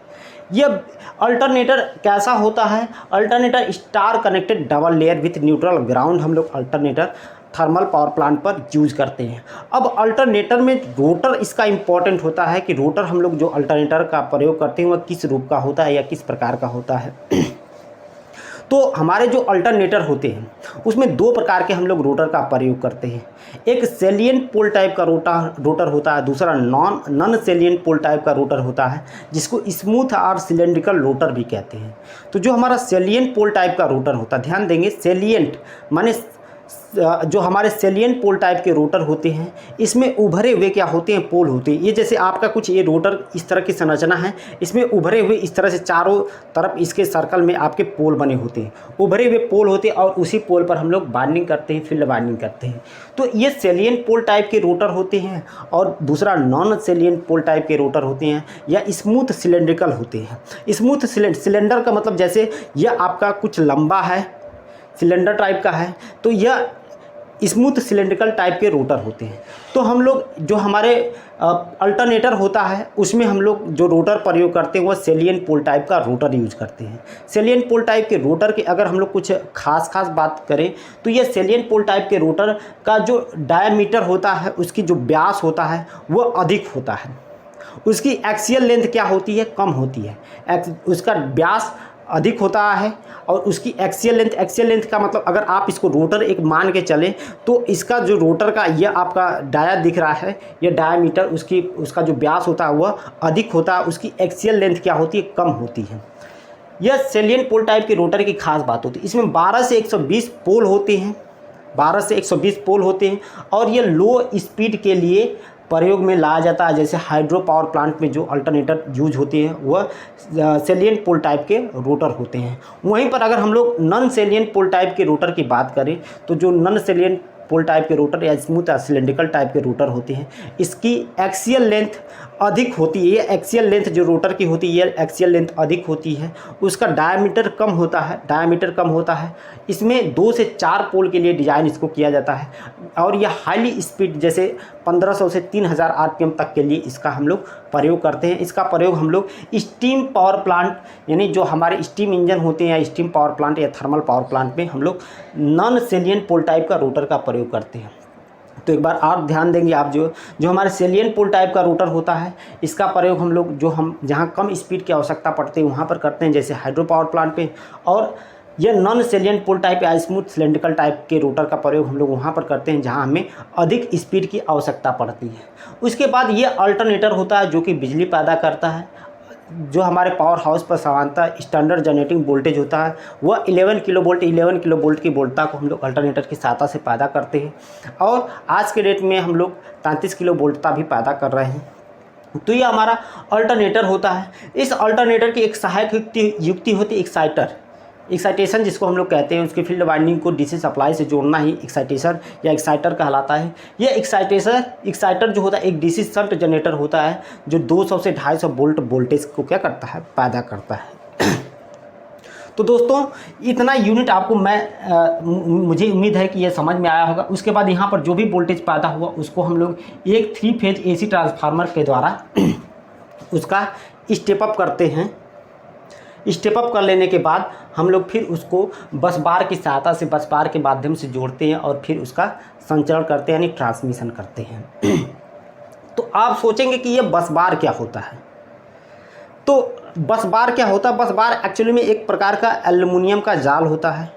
यह अल्टरनेटर कैसा होता है, alternator star connected double layer with neutral ground हम लोग अल्टरनेटर थर्मल पावर प्लांट पर यूज करते हैं। अब अल्टरनेटर में रोटर इसका इम्पॉर्टेंट होता है कि रोटर हम लोग जो अल्टरनेटर का प्रयोग करते हैं वह किस रूप का होता है या किस प्रकार का होता है। तो हमारे जो अल्टरनेटर होते हैं उसमें 2 प्रकार के हम लोग रोटर का प्रयोग करते हैं। एक सेलिएंट पोल टाइप का रोटर होता है, दूसरा नॉन सेलिएंट पोल टाइप का रोटर होता है, जिसको स्मूथ और सिलेंड्रिकल रोटर भी कहते हैं। तो जो हमारा सेलिएंट पोल टाइप का रोटर होता है, ध्यान देंगे, सेलिएंट माने जो हमारे सेलिएंट पोल टाइप के रोटर होते हैं, इसमें उभरे हुए क्या होते हैं, पोल होते हैं। ये जैसे आपका कुछ ये रोटर इस तरह की संरचना है, इसमें उभरे हुए इस तरह से चारों तरफ इसके सर्कल में आपके पोल बने होते हैं, उभरे हुए पोल होते हैं और उसी पोल पर हम लोग वाइंडिंग करते हैं, फील्ड वाइंडिंग करते हैं। तो ये सेलिएंट पोल टाइप के रोटर होते हैं। और दूसरा नॉन सेलिएंट पोल टाइप के रोटर होते हैं या स्मूथ सिलेंड्रिकल होते हैं। स्मूथ सिलेंडर का मतलब जैसे यह आपका कुछ लंबा है, सिलेंडर टाइप का है, तो यह स्मूथ सिलेंड्रिकल टाइप के रोटर होते हैं। तो हम लोग जो हमारे अल्टरनेटर होता है उसमें हम लोग जो रोटर प्रयोग करते हैं वह सेलिएंट पोल टाइप का रोटर यूज करते हैं। सेलिएंट पोल टाइप के रोटर की अगर हम लोग कुछ खास बात करें तो यह सेलिएंट पोल टाइप के रोटर का जो डायमीटर होता है, उसकी जो व्यास होता है वह अधिक होता है। उसकी एक्सियल लेंथ क्या होती है, कम होती है। उसका व्यास अधिक होता है और उसकी एक्सियल लेंथ का मतलब अगर आप इसको रोटर एक मान के चलें तो इसका जो रोटर का यह आपका डाया दिख रहा है, यह डायमीटर उसका जो व्यास होता है वह अधिक होता है, उसकी एक्सियल लेंथ क्या होती है, कम होती है। यह सेलिएंट पोल टाइप के रोटर की खास बात होती है। इसमें 12 से 120 पोल होते हैं, 12 से 120 पोल होते हैं और यह लो स्पीड के लिए प्रयोग में लाया जाता है। जैसे हाइड्रो पावर प्लांट में जो अल्टरनेटर यूज होते हैं वह सेलिएंट पोल टाइप के रोटर होते हैं। वहीं पर अगर हम लोग नॉन सेलिएंट पोल टाइप के रोटर की बात करें तो जो नॉन सेलिएंट पोल टाइप के रोटर या स्मूथ या सिलेंड्रिकल टाइप के रोटर होते हैं, इसकी एक्सियल लेंथ अधिक होती है। ये एक्सियल लेंथ जो रोटर की होती है, ये एक्सियल लेंथ अधिक होती है, उसका डायमीटर कम होता है। इसमें 2 से 4 पोल के लिए डिज़ाइन इसको किया जाता है और यह हाईली स्पीड जैसे 1500 से 3000 आरपीएम तक के लिए इसका हम लोग प्रयोग करते हैं। इसका प्रयोग हम लोग स्टीम पावर प्लांट यानी जो हमारे स्टीम इंजन होते हैं या स्टीम पावर प्लांट या थर्मल पावर प्लांट में हम लोग नॉन सेलिएंट पोल टाइप का रोटर का प्रयोग करते हैं। तो एक बार आप ध्यान देंगे, आप जो हमारे सेलिएंट पोल टाइप का रोटर होता है इसका प्रयोग हम लोग जहाँ कम स्पीड की आवश्यकता पड़ती है वहाँ पर करते हैं, जैसे हाइड्रो पावर प्लांट पे। और यह नॉन सेलिएंट पोल टाइप या स्मूथ सिलेंड्रिकल टाइप के रोटर का प्रयोग हम लोग वहाँ पर करते हैं जहाँ हमें अधिक स्पीड की आवश्यकता पड़ती है। उसके बाद ये अल्टरनेटर होता है जो कि बिजली पैदा करता है। जो हमारे पावर हाउस पर सामान्यतः स्टैंडर्ड जनरेटिंग वोल्टेज होता है वह 11 किलो वोल्ट की वोल्टता को हम लोग अल्टरनेटर की सहायता से पैदा करते हैं। और आज के डेट में हम लोग 33 किलो वोल्टता भी पैदा कर रहे हैं। तो ये हमारा अल्टरनेटर होता है। इस अल्टरनेटर की एक सहायक युक्ति होती है एक्साइटेशन जिसको हम लोग कहते हैं। उसके फील्ड वाइंडिंग को डीसी सप्लाई से जोड़ना ही एक्साइटेशन या एक्साइटर कहलाता है। यह एक्साइटर जो होता है एक डीसी शंट जनरेटर होता है जो 200 से 250 वोल्ट वोल्टेज को क्या करता है, पैदा करता है। तो दोस्तों इतना यूनिट आपको मुझे उम्मीद है कि ये समझ में आया होगा। उसके बाद यहाँ पर जो भी वोल्टेज पैदा हुआ उसको हम लोग एक 3 फेज AC ट्रांसफार्मर के द्वारा उसका स्टेप अप करते हैं। स्टेप अप कर लेने के बाद हम लोग फिर उसको बस बार की सहायता से, बस बार के माध्यम से जोड़ते हैं और फिर उसका संचरण करते हैं, यानी ट्रांसमिशन करते हैं। तो आप सोचेंगे कि ये बस बार क्या होता है। तो बस बार क्या होता है? बस बार एक्चुअली में एक प्रकार का एल्युमिनियम का जाल होता है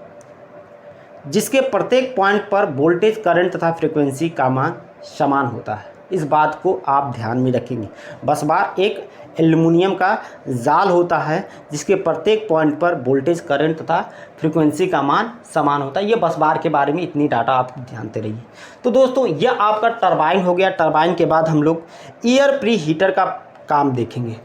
जिसके प्रत्येक पॉइंट पर वोल्टेज, करंट तथा फ्रीक्वेंसी का मान समान होता है। इस बात को आप ध्यान में रखेंगे। बस बार एक एल्युमिनियम का जाल होता है जिसके प्रत्येक पॉइंट पर वोल्टेज, करंट तथा फ्रीक्वेंसी का मान समान होता है। ये बस बार के बारे में इतनी डाटा आप जानते रहिए। तो दोस्तों यह आपका टरबाइन हो गया। टरबाइन के बाद हम लोग एयर प्री हीटर का काम देखेंगे।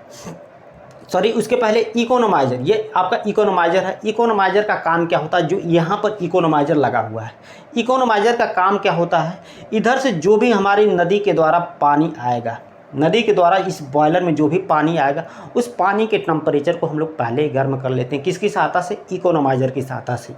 सॉरी, उसके पहले इकोनोमाइज़र, ये आपका इकोनोमाइज़र है। इकोनोमाइज़र का काम क्या होता है? जो यहाँ पर इकोनोमाइज़र लगा हुआ है, इकोनोमाइज़र का काम क्या होता है? इधर से जो भी हमारी नदी के द्वारा पानी आएगा, नदी के द्वारा इस बॉयलर में जो भी पानी आएगा उस पानी के टेम्परेचर को हम लोग पहले गर्म कर लेते हैं। किसकी सहायता से? इकोनोमाइज़र की सहायता से।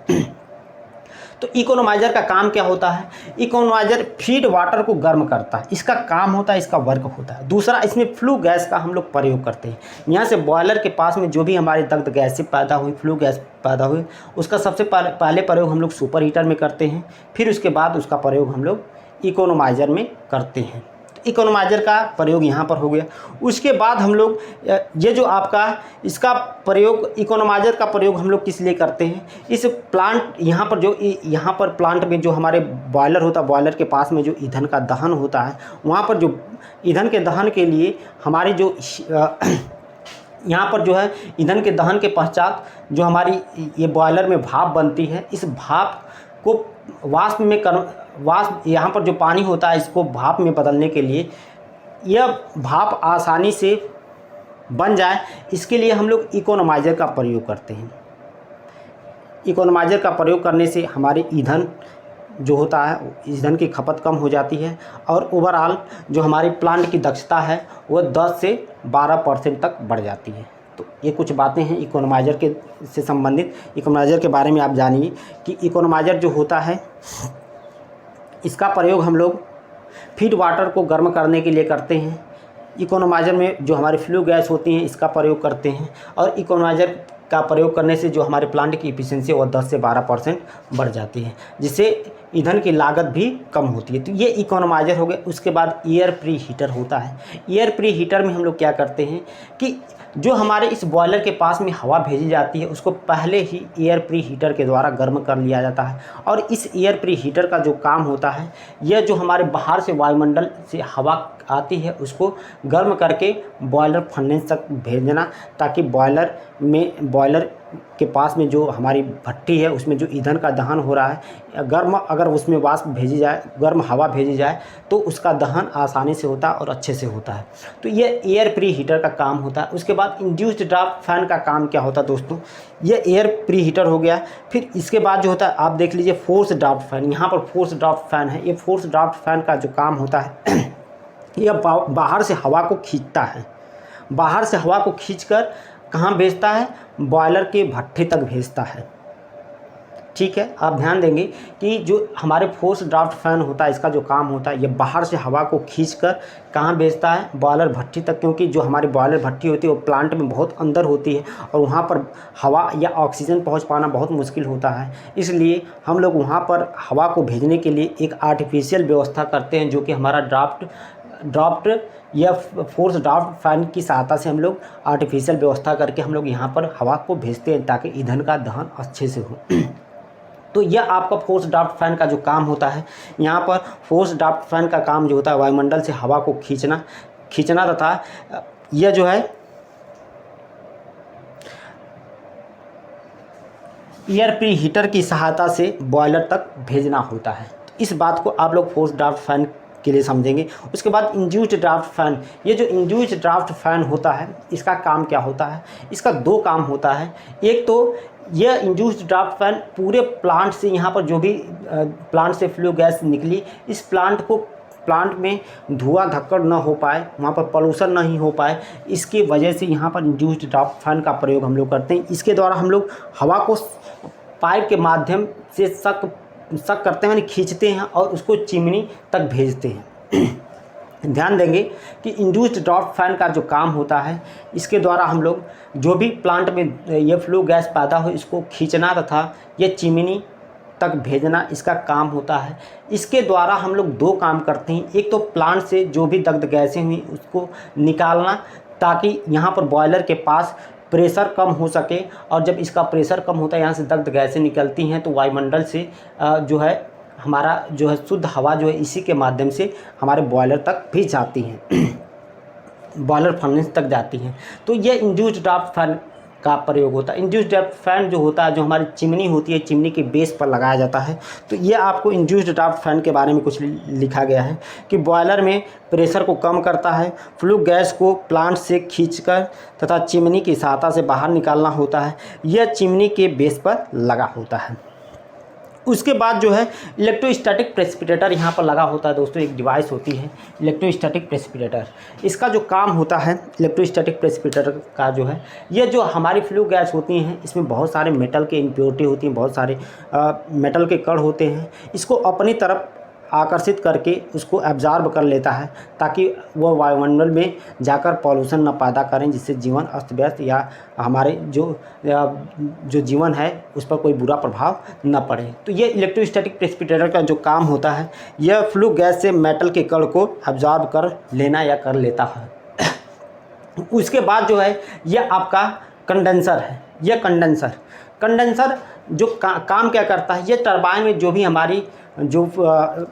तो इकोनोमाइज़र का काम क्या होता है? इकोनोमाइज़र फीड वाटर को गर्म करता है, इसका काम होता है, इसका वर्क होता है। दूसरा, इसमें फ्लू गैस का हम लोग प्रयोग करते हैं। यहाँ से बॉयलर के पास में जो भी हमारी दग्ध गैस से पैदा हुई, फ्लू गैस पैदा हुई, उसका सबसे पहले प्रयोग हम लोग सुपर हीटर में करते हैं, फिर उसके बाद उसका प्रयोग हम लोग इकोनोमाइज़र में करते हैं। इकोनोमाइज़र का प्रयोग यहाँ पर हो गया। उसके बाद हम लोग ये जो आपका इसका प्रयोग, इकोनोमाइज़र का प्रयोग हम लोग किस लिए करते हैं? इस प्लांट यहाँ पर प्लांट में जो हमारे बॉयलर होता है, बॉयलर के पास में जो ईंधन का दहन होता है, वहाँ पर जो ईंधन के दहन के लिए हमारे जो यहाँ पर जो है ईंधन के दहन के पश्चात जो हमारी ये बॉयलर में भाप बनती है, इस भाप को वाष्प यहाँ पर जो पानी होता है इसको भाप में बदलने के लिए, यह भाप आसानी से बन जाए, इसके लिए हम लोग इकोनोमाइज़र का प्रयोग करते हैं। इकोनोमाइज़र का प्रयोग करने से हमारे ईंधन जो होता है, ईंधन की खपत कम हो जाती है और ओवरऑल जो हमारी प्लांट की दक्षता है वह 10 से 12% तक बढ़ जाती है। तो ये कुछ बातें हैं इकोनोमाइज़र के से संबंधित। इकोनोमाइज़र के बारे में आप जानिए कि इकोनोमाइज़र जो होता है इसका प्रयोग हम लोग फीड वाटर को गर्म करने के लिए करते हैं। इकोनोमाइज़र में जो हमारी फ्लू गैस होती हैं इसका प्रयोग करते हैं और इकोनोमाइज़र का प्रयोग करने से जो हमारे प्लांट की एफिशिएंसी वो 10 से 12% बढ़ जाती है, जिससे ईंधन की लागत भी कम होती है। तो ये इकोनोमाइज़र हो गए। उसके बाद एयर प्री हीटर होता है। एयर प्री हीटर में हम लोग क्या करते हैं कि जो हमारे इस बॉयलर के पास में हवा भेजी जाती है उसको पहले ही एयर प्री हीटर के द्वारा गर्म कर लिया जाता है और इस एयर प्री हीटर का जो काम होता है, यह जो हमारे बाहर से वायुमंडल से हवा आती है उसको गर्म करके बॉयलर फर्नेस तक भेजना, ताकि बॉयलर के पास में जो हमारी भट्टी है उसमें जो ईंधन का दहन हो रहा है, अगर उसमें वाष्प भेजी जाए, गर्म हवा भेजी जाए तो उसका दहन आसानी से होता है और अच्छे से होता है। तो ये एयर प्री हीटर का काम होता है। उसके बाद इंड्यूस्ड ड्राफ्ट फैन का काम क्या होता है दोस्तों? ये एयर प्री हीटर हो गया। फिर इसके बाद जो होता है आप देख लीजिए फोर्स ड्राफ्ट फैन। यहाँ पर फोर्स ड्राफ्ट फैन है। ये फोर्स ड्राफ्ट फैन का जो काम होता है यह बाहर से हवा को खींचता है। बाहर से हवा को खींचकर कहाँ भेजता है? बॉयलर के भट्ठे तक भेजता है। ठीक है, आप ध्यान देंगे कि जो हमारे फोर्स ड्राफ्ट फैन होता है इसका जो काम होता है ये बाहर से हवा को खींचकर कहाँ भेजता है? बॉयलर भट्टी तक, क्योंकि जो हमारी बॉयलर भट्टी होती है वो प्लांट में बहुत अंदर होती है और वहाँ पर हवा या ऑक्सीजन पहुँच पाना बहुत मुश्किल होता है। इसलिए हम लोग वहाँ पर हवा को भेजने के लिए एक आर्टिफिशियल व्यवस्था करते हैं, जो कि हमारा ड्राफ्ट या फोर्स ड्राफ्ट फैन की सहायता से हम लोग आर्टिफिशियल व्यवस्था करके हम लोग यहाँ पर हवा को भेजते हैं ताकि ईंधन का दहन अच्छे से हो। तो यह आपका फोर्स ड्राफ्ट फैन का जो काम होता है। यहाँ पर फोर्स ड्राफ्ट फैन का काम जो होता है वायुमंडल से हवा को खींचना तथा यह जो है एयर प्री हीटर की सहायता से बॉयलर तक भेजना होता है। तो इस बात को आप लोग फोर्स ड्राफ्ट फैन के लिए समझेंगे। उसके बाद इंड्यूस्ड ड्राफ्ट फैन। ये जो इंड्यूस्ड ड्राफ्ट फैन होता है इसका काम क्या होता है? इसका दो काम होता है। एक तो यह इंड्यूस्ड ड्राफ्ट फैन पूरे प्लांट से, यहाँ पर जो भी प्लांट से फ्लू गैस निकली, इस प्लांट को प्लांट में धुआं धक्कड़ न हो पाए, वहाँ पर पॉल्यूशन नहीं हो पाए, इसकी वजह से यहाँ पर इंड्यूस्ड ड्राफ्ट फैन का प्रयोग हम लोग करते हैं। इसके द्वारा हम लोग हवा को पाइप के माध्यम से सक करते हैं, यानी खींचते हैं और उसको चिमनी तक भेजते हैं। ध्यान देंगे कि इंड्यूस्ड ड्राफ्ट फैन का जो काम होता है, इसके द्वारा हम लोग जो भी प्लांट में ये फ्लू गैस पैदा हो इसको खींचना तथा ये चिमनी तक भेजना इसका काम होता है। इसके द्वारा हम लोग दो काम करते हैं, एक तो प्लांट से जो भी दग्ध गैसें हुई उसको निकालना, ताकि यहाँ पर बॉयलर के पास प्रेशर कम हो सके, और जब इसका प्रेशर कम होता है, यहाँ से दग्ध गैसें निकलती हैं तो वायुमंडल से जो है हमारा जो है शुद्ध हवा जो है इसी के माध्यम से हमारे बॉयलर तक भी जाती हैं, बॉयलर फर्नेस तक जाती हैं। तो ये इंड्यूस्ड ड्राफ्ट फैन का प्रयोग होता है। इंड्यूस्ड ड्राफ्ट फैन जो होता है, जो हमारी चिमनी होती है, चिमनी के बेस पर लगाया जाता है। तो ये आपको इंड्यूस्ड ड्राफ्ट फैन के बारे में कुछ लिखा गया है कि बॉयलर में प्रेशर को कम करता है, फ्लू गैस को प्लांट से खींचकर तथा चिमनी की सहायता से बाहर निकालना होता है। यह चिमनी के बेस पर लगा होता है। उसके बाद जो है इलेक्ट्रोस्टैटिक प्रेसिपिटेटर यहाँ पर लगा होता है। दोस्तों एक डिवाइस होती है इलेक्ट्रोस्टैटिक प्रेसिपिटेटर, इसका जो काम होता है इलेक्ट्रोस्टैटिक प्रेसिपिटेटर का जो है, ये जो हमारी फ्लू गैस होती हैं इसमें बहुत सारे मेटल के इम्प्योरिटी होती हैं, बहुत सारे मेटल के कण होते हैं, इसको अपनी तरफ आकर्षित करके उसको एब्जॉर्ब कर लेता है, ताकि वह वायुमंडल में जाकर पॉल्यूशन न पैदा करें, जिससे जीवन अस्त व्यस्त या हमारे जो जीवन है उस पर कोई बुरा प्रभाव न पड़े। तो ये इलेक्ट्रोस्टैटिक प्रेसिपिटेटर का जो काम होता है, यह फ्लू गैस से मेटल के कण को एब्जॉर्ब कर लेना या कर लेता है। उसके बाद जो है यह आपका कंडेंसर है। यह कंडेंसर जो काम क्या करता है, ये टरबाइन में जो भी हमारी जो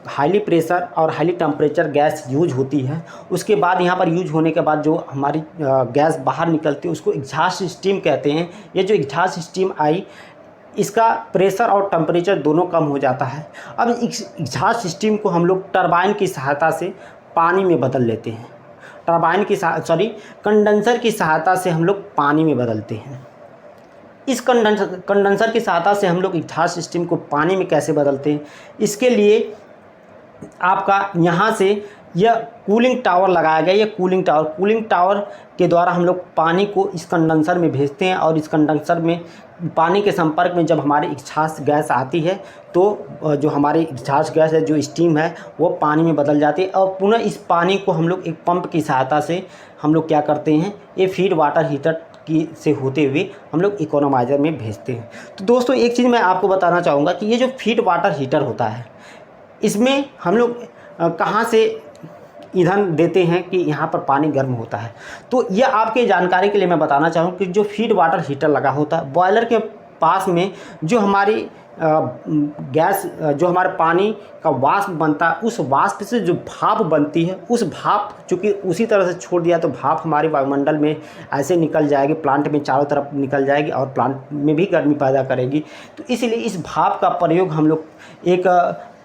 हाईली प्रेशर और हाईली टेम्परेचर गैस यूज होती है, उसके बाद यहाँ पर यूज होने के बाद जो हमारी गैस बाहर निकलती है उसको एग्जॉस्ट स्टीम कहते हैं। ये जो एग्जॉस्ट स्टीम आई, इसका प्रेशर और टेम्परेचर दोनों कम हो जाता है। अब एग्जॉस्ट स्टीम को हम लोग टरबाइन की सहायता से पानी में बदल लेते हैं। कंडेंसर की सहायता से हम लोग पानी में बदलते हैं। इस कंडेंसर की सहायता से हम लोग एग्जॉस्ट सिस्टम को पानी में कैसे बदलते हैं, इसके लिए आपका यहाँ से यह कूलिंग टावर लगाया गया। ये कूलिंग टावर के द्वारा हम लोग पानी को इस कंडेंसर में भेजते हैं, और इस कंडेंसर में पानी के संपर्क में जब हमारी एग्जॉस्ट गैस आती है तो जो हमारी एग्जॉस्ट गैस है, जो स्टीम है, वो पानी में बदल जाती है, और पुनः इस पानी को हम लोग एक पंप की सहायता से हम लोग क्या करते हैं, ये फीड वाटर हीटर की से होते हुए हम लोग इकोनोमाइज़र में भेजते हैं। तो दोस्तों एक चीज़ मैं आपको बताना चाहूँगा कि ये जो फीड वाटर हीटर होता है, इसमें हम लोग कहाँ से ईंधन देते हैं कि यहाँ पर पानी गर्म होता है। तो यह आपके जानकारी के लिए मैं बताना चाहूँ कि जो फीड वाटर हीटर लगा होता है, बॉयलर के पास में जो हमारी गैस जो हमारे पानी का वाष्प बनता है, उस वाष्प से जो भाप बनती है, उस भाप चूँकि उसी तरह से छोड़ दिया तो भाप हमारे वायुमंडल में ऐसे निकल जाएगी, प्लांट में चारों तरफ निकल जाएगी और प्लांट में भी गर्मी पैदा करेगी। तो इसलिए इस भाप का प्रयोग हम लोग एक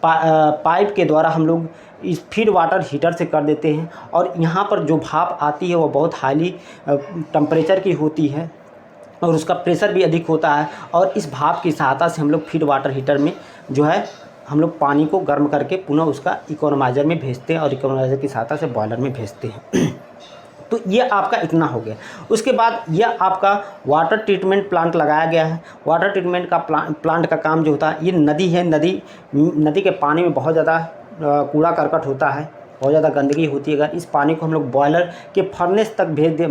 पाइप के द्वारा हम लोग इस फीड वाटर हीटर से कर देते हैं, और यहाँ पर जो भाप आती है वो बहुत हाईली टेम्परेचर की होती है और उसका प्रेशर भी अधिक होता है, और इस भाप की सहायता से हम लोग फीड वाटर हीटर में जो है हम लोग पानी को गर्म करके पुनः उसका इकोनोमाइज़र में भेजते हैं और इकोनोमाइज़र की सहायता से बॉयलर में भेजते हैं। तो ये आपका इतना हो गया। उसके बाद यह आपका वाटर ट्रीटमेंट प्लांट लगाया गया है। वाटर ट्रीटमेंट का प्लांट का काम जो होता है, ये नदी है, नदी के पानी में बहुत ज़्यादा कूड़ा करकट होता है, बहुत ज़्यादा गंदगी होती है। अगर इस पानी को हम लोग बॉयलर के फर्नेस तक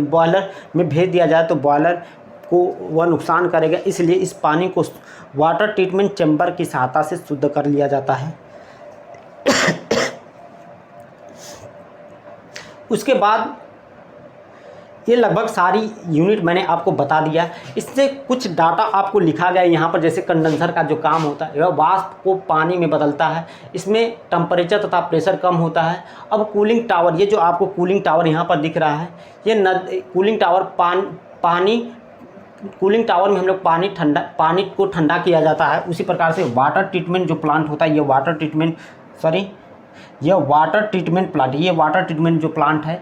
बॉयलर में भेज दिया जाए तो बॉयलर को वह नुकसान करेगा, इसलिए इस पानी को वाटर ट्रीटमेंट चैम्बर की सहायता से शुद्ध कर लिया जाता है। उसके बाद ये लगभग सारी यूनिट मैंने आपको बता दिया। इससे कुछ डाटा आपको लिखा गया है यहाँ पर, जैसे कंडेंसर का जो काम होता है, वह वाष्प को पानी में बदलता है, इसमें टेम्परेचर तथा प्रेशर कम होता है। अब कूलिंग टावर, ये जो आपको कूलिंग टावर यहाँ पर दिख रहा है, ये कूलिंग टावर में हम लोग पानी को ठंडा किया जाता है। उसी प्रकार से वाटर ट्रीटमेंट जो प्लांट होता है, ये वाटर ट्रीटमेंट प्लांट, ये वाटर ट्रीटमेंट जो प्लांट है,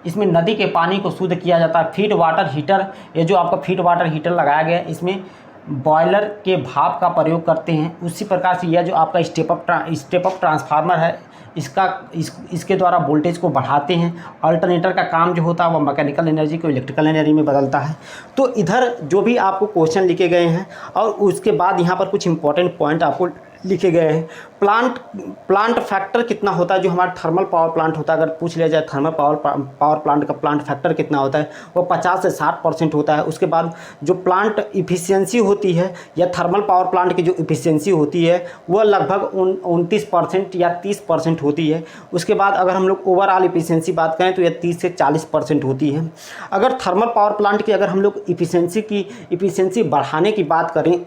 इसमें नदी के पानी को शुद्ध किया जाता है। फीड वाटर हीटर, ये जो आपका फीड वाटर हीटर लगाया गया है, इसमें बॉयलर के भाप का प्रयोग करते हैं, उसी प्रकार से यह जो आपका स्टेप अप ट्रांसफार्मर है इसके द्वारा वोल्टेज को बढ़ाते हैं। अल्टरनेटर का काम जो होता है वह मैकेनिकल एनर्जी को इलेक्ट्रिकल एनर्जी में बदलता है। तो इधर जो भी आपको क्वेश्चन लिखे गए हैं और उसके बाद यहाँ पर कुछ इंपॉर्टेंट पॉइंट आपको लिखे गए हैं। प्लांट फैक्टर कितना होता है, जो हमारा थर्मल पावर प्लांट होता है, अगर पूछ लिया जाए थर्मल पावर प्लांट का प्लांट फैक्टर कितना होता है, वो 50 से 60% होता है। उसके बाद जो प्लांट इफ़िशियंसी होती है या थर्मल पावर प्लांट की जो इफ़िशियंसी होती है वह लगभग 29% या 30% होती है। उसके बाद अगर हम लोग ओवरऑल इफ़िशियंसी बात करें तो यह 30 से 40% होती है। अगर थर्मल पावर प्लांट की अगर हम लोग इफ़िशियंसी बढ़ाने की बात करें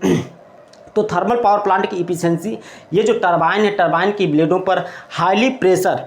तो थर्मल पावर प्लांट की इफ़िशियंसी, ये जो टरबाइन है, टरबाइन की ब्लेडों पर हाईली प्रेशर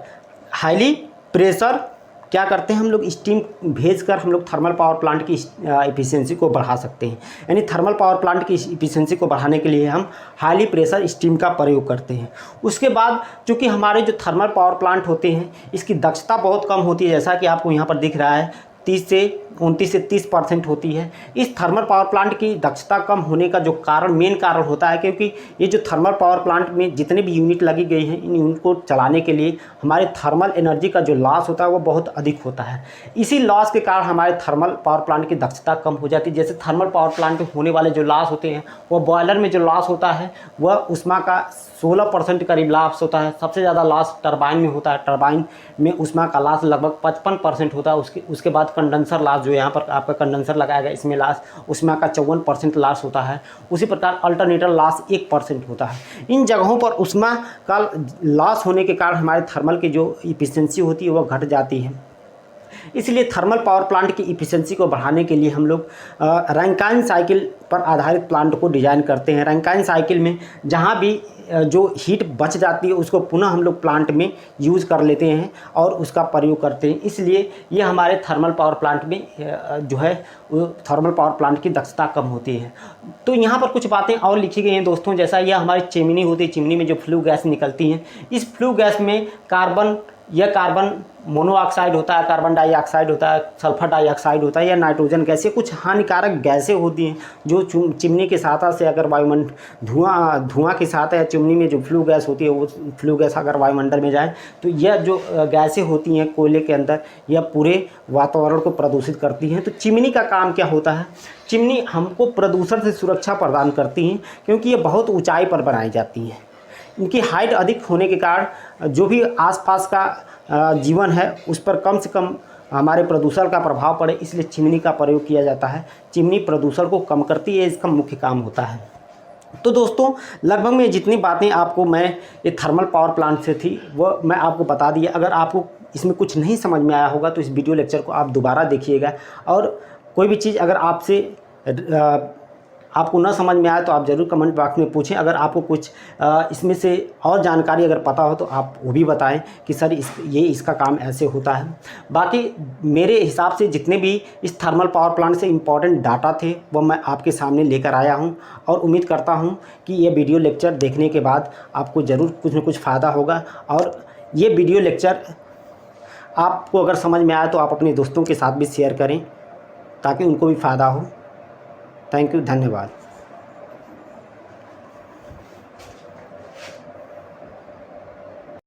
क्या करते हैं हम लोग, स्टीम भेजकर हम लोग थर्मल पावर प्लांट की इफ़िशियंसी को बढ़ा सकते हैं। यानी थर्मल पावर प्लांट की इफ़िशियंसी को बढ़ाने के लिए हम हाईली प्रेशर स्टीम का प्रयोग करते हैं। उसके बाद चूँकि हमारे जो थर्मल पावर प्लांट होते हैं इसकी दक्षता बहुत कम होती है, जैसा कि आपको यहाँ पर दिख रहा है 29 से 30% होती है। इस थर्मल पावर प्लांट की दक्षता कम होने का जो मेन कारण होता है, क्योंकि ये जो थर्मल पावर प्लांट में जितने भी यूनिट लगी गई हैं इन यूनिट को चलाने के लिए हमारे थर्मल एनर्जी का जो लॉस होता है वो बहुत अधिक होता है। इसी लॉस के कारण हमारे थर्मल पावर प्लांट की दक्षता कम हो जाती है। जैसे थर्मल पावर प्लांट में होने वाले जो लॉस होते हैं वो बॉयलर में जो लॉस होता है वह उष्मा का 16% करीब लॉस होता है। सबसे ज़्यादा लॉस टरबाइन में होता है, टरबाइन में उष्मा का लॉस लगभग 55% होता है। उसके बाद कंडेंसर लॉस, जो यहाँ पर आपका कंडेंसर लगाया गया इसमें लॉस उष्मा का 54% लॉस होता है। उसी प्रकार अल्टरनेटर लॉस 1% होता है। इन जगहों पर उष्मा का लॉस होने के कारण हमारे थर्मल की जो इफ़िशियंसी होती है वह घट जाती है। इसलिए थर्मल पावर प्लांट की इफ़िशियंसी को बढ़ाने के लिए हम लोग रैंकाइन साइकिल पर आधारित प्लांट को डिज़ाइन करते हैं। रैंकाइन साइकिल में जहाँ भी जो हीट बच जाती है उसको पुनः हम लोग प्लांट में यूज़ कर लेते हैं और उसका प्रयोग करते हैं। इसलिए ये हमारे थर्मल पावर प्लांट में जो है वो थर्मल पावर प्लांट की दक्षता कम होती है। तो यहाँ पर कुछ बातें और लिखी गई हैं दोस्तों, जैसा यह हमारी चिमनी होती है, चिमनी में जो फ्लू गैस निकलती हैं, इस फ्लू गैस में कार्बन मोनोऑक्साइड होता है, कार्बन डाइऑक्साइड होता है, सल्फर डाइऑक्साइड होता है या नाइट्रोजन गैस, ये कुछ हानिकारक गैसें होती हैं जो चिमनी के सहायता से अगर वायुमंडल धुआं के साथ या चिमनी में जो फ्लू गैस होती है वो फ्लू गैस अगर वायुमंडल में जाए तो यह जो गैसें होती हैं कोयले के अंदर यह पूरे वातावरण को प्रदूषित करती हैं। तो चिमनी का काम क्या होता है, चिमनी हमको प्रदूषण से सुरक्षा प्रदान करती हैं क्योंकि ये बहुत ऊंचाई पर बनाई जाती हैं। इनकी हाइट अधिक होने के कारण जो भी आसपास का जीवन है उस पर कम से कम हमारे प्रदूषण का प्रभाव पड़े, इसलिए चिमनी का प्रयोग किया जाता है। चिमनी प्रदूषण को कम करती है, इसका मुख्य काम होता है। तो दोस्तों लगभग में जितनी बातें आपको मैं ये थर्मल पावर प्लांट से थी वो मैं आपको बता दिया। अगर आपको इसमें कुछ नहीं समझ में आया होगा तो इस वीडियो लेक्चर को आप दोबारा देखिएगा, और कोई भी चीज़ अगर आपको ना समझ में आए तो आप ज़रूर कमेंट बॉक्स में पूछें। अगर आपको कुछ इसमें से और जानकारी अगर पता हो तो आप वो भी बताएं कि सर इसका काम ऐसे होता है। बाकी मेरे हिसाब से जितने भी इस थर्मल पावर प्लांट से इम्पॉर्टेंट डाटा थे वो मैं आपके सामने लेकर आया हूं, और उम्मीद करता हूं कि ये वीडियो लेक्चर देखने के बाद आपको ज़रूर कुछ न कुछ फ़ायदा होगा। और ये वीडियो लेक्चर आपको अगर समझ में आए तो आप अपने दोस्तों के साथ भी शेयर करें ताकि उनको भी फ़ायदा हो। थैंक यू, धन्यवाद।